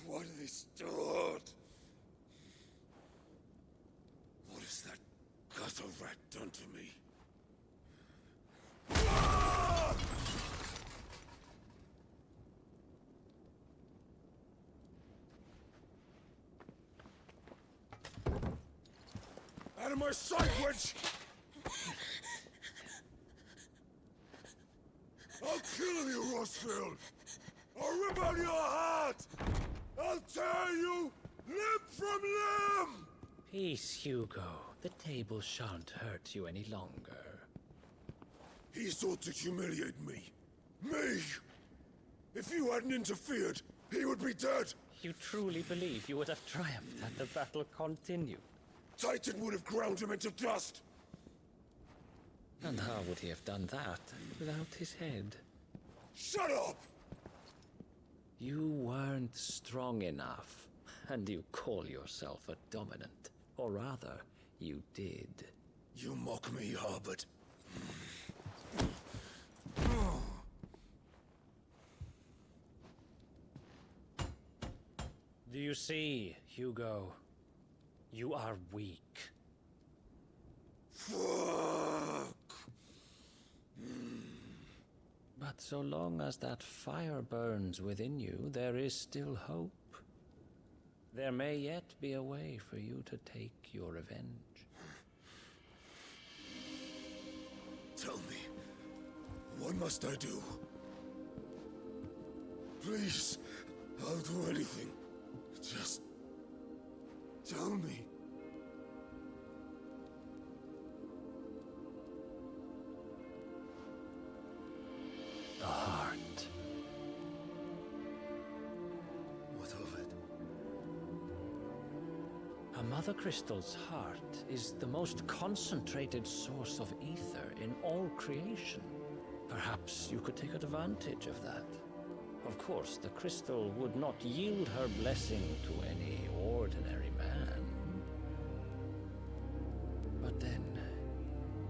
What have they stored? What has that gutter rat done to me? Out of my sight, witch! I'll kill you, Rossfield! I'll rip out your heart! I'll tear you limb from limb! Peace, Hugo. The table shan't hurt you any longer. He sought to humiliate me. Me! If you hadn't interfered, he would be dead! You truly believe you would have triumphed had the battle continued? Titan would have ground him into dust! And how would he have done that without his head? Shut up! You weren't strong enough, and you call yourself a dominant. Or rather, you did. You mock me, Harbert. Do you see, Hugo? You are weak. Fuck! But so long as that fire burns within you, there is still hope. There may yet be a way for you to take your revenge. Tell me, what must I do? Please, I'll do anything. Just tell me. The heart. What of it? A Mother Crystal's heart is the most concentrated source of ether in all creation. Perhaps you could take advantage of that. Of course, the crystal would not yield her blessing to any ordinary man. But then,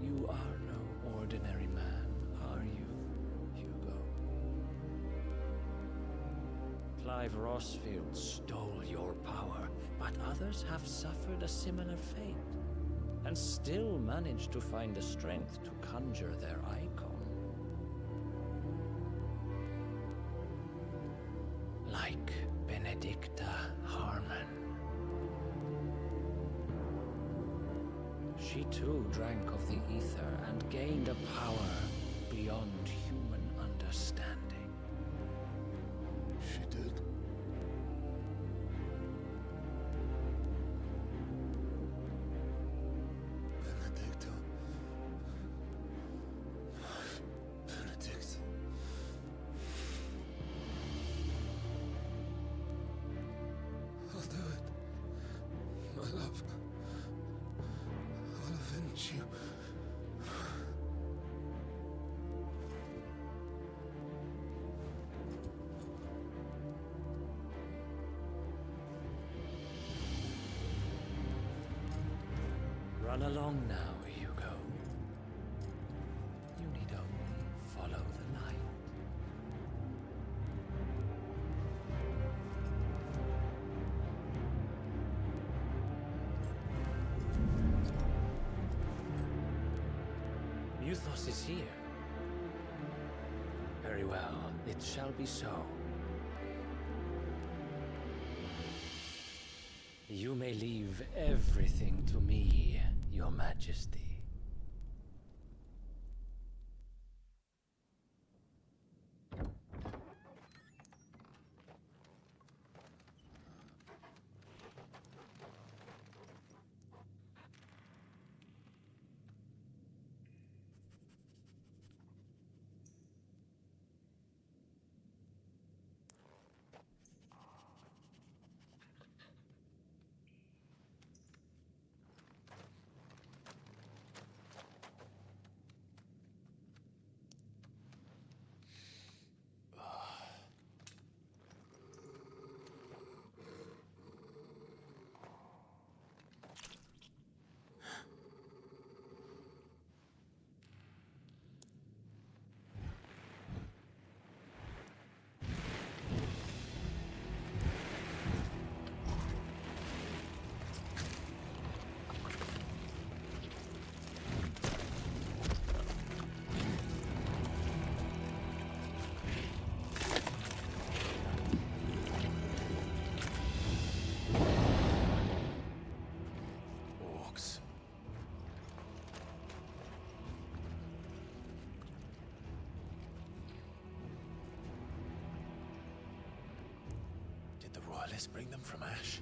you are no ordinary man, are you, Hugo? Clive Rossfield stole your power, but others have suffered a similar fate, and still managed to find the strength to conjure their icon. Like Benedicta Harmon. She too drank of the ether and gained a power beyond human understanding. She did? Benedicta. Benedict. I'll do it. My love. I'll avenge you. Run along now, Hugo. You need only follow the light. Muthos is here. Very well, it shall be so. You may leave everything to me, Your Majesty. Did the royalists bring them from Ash?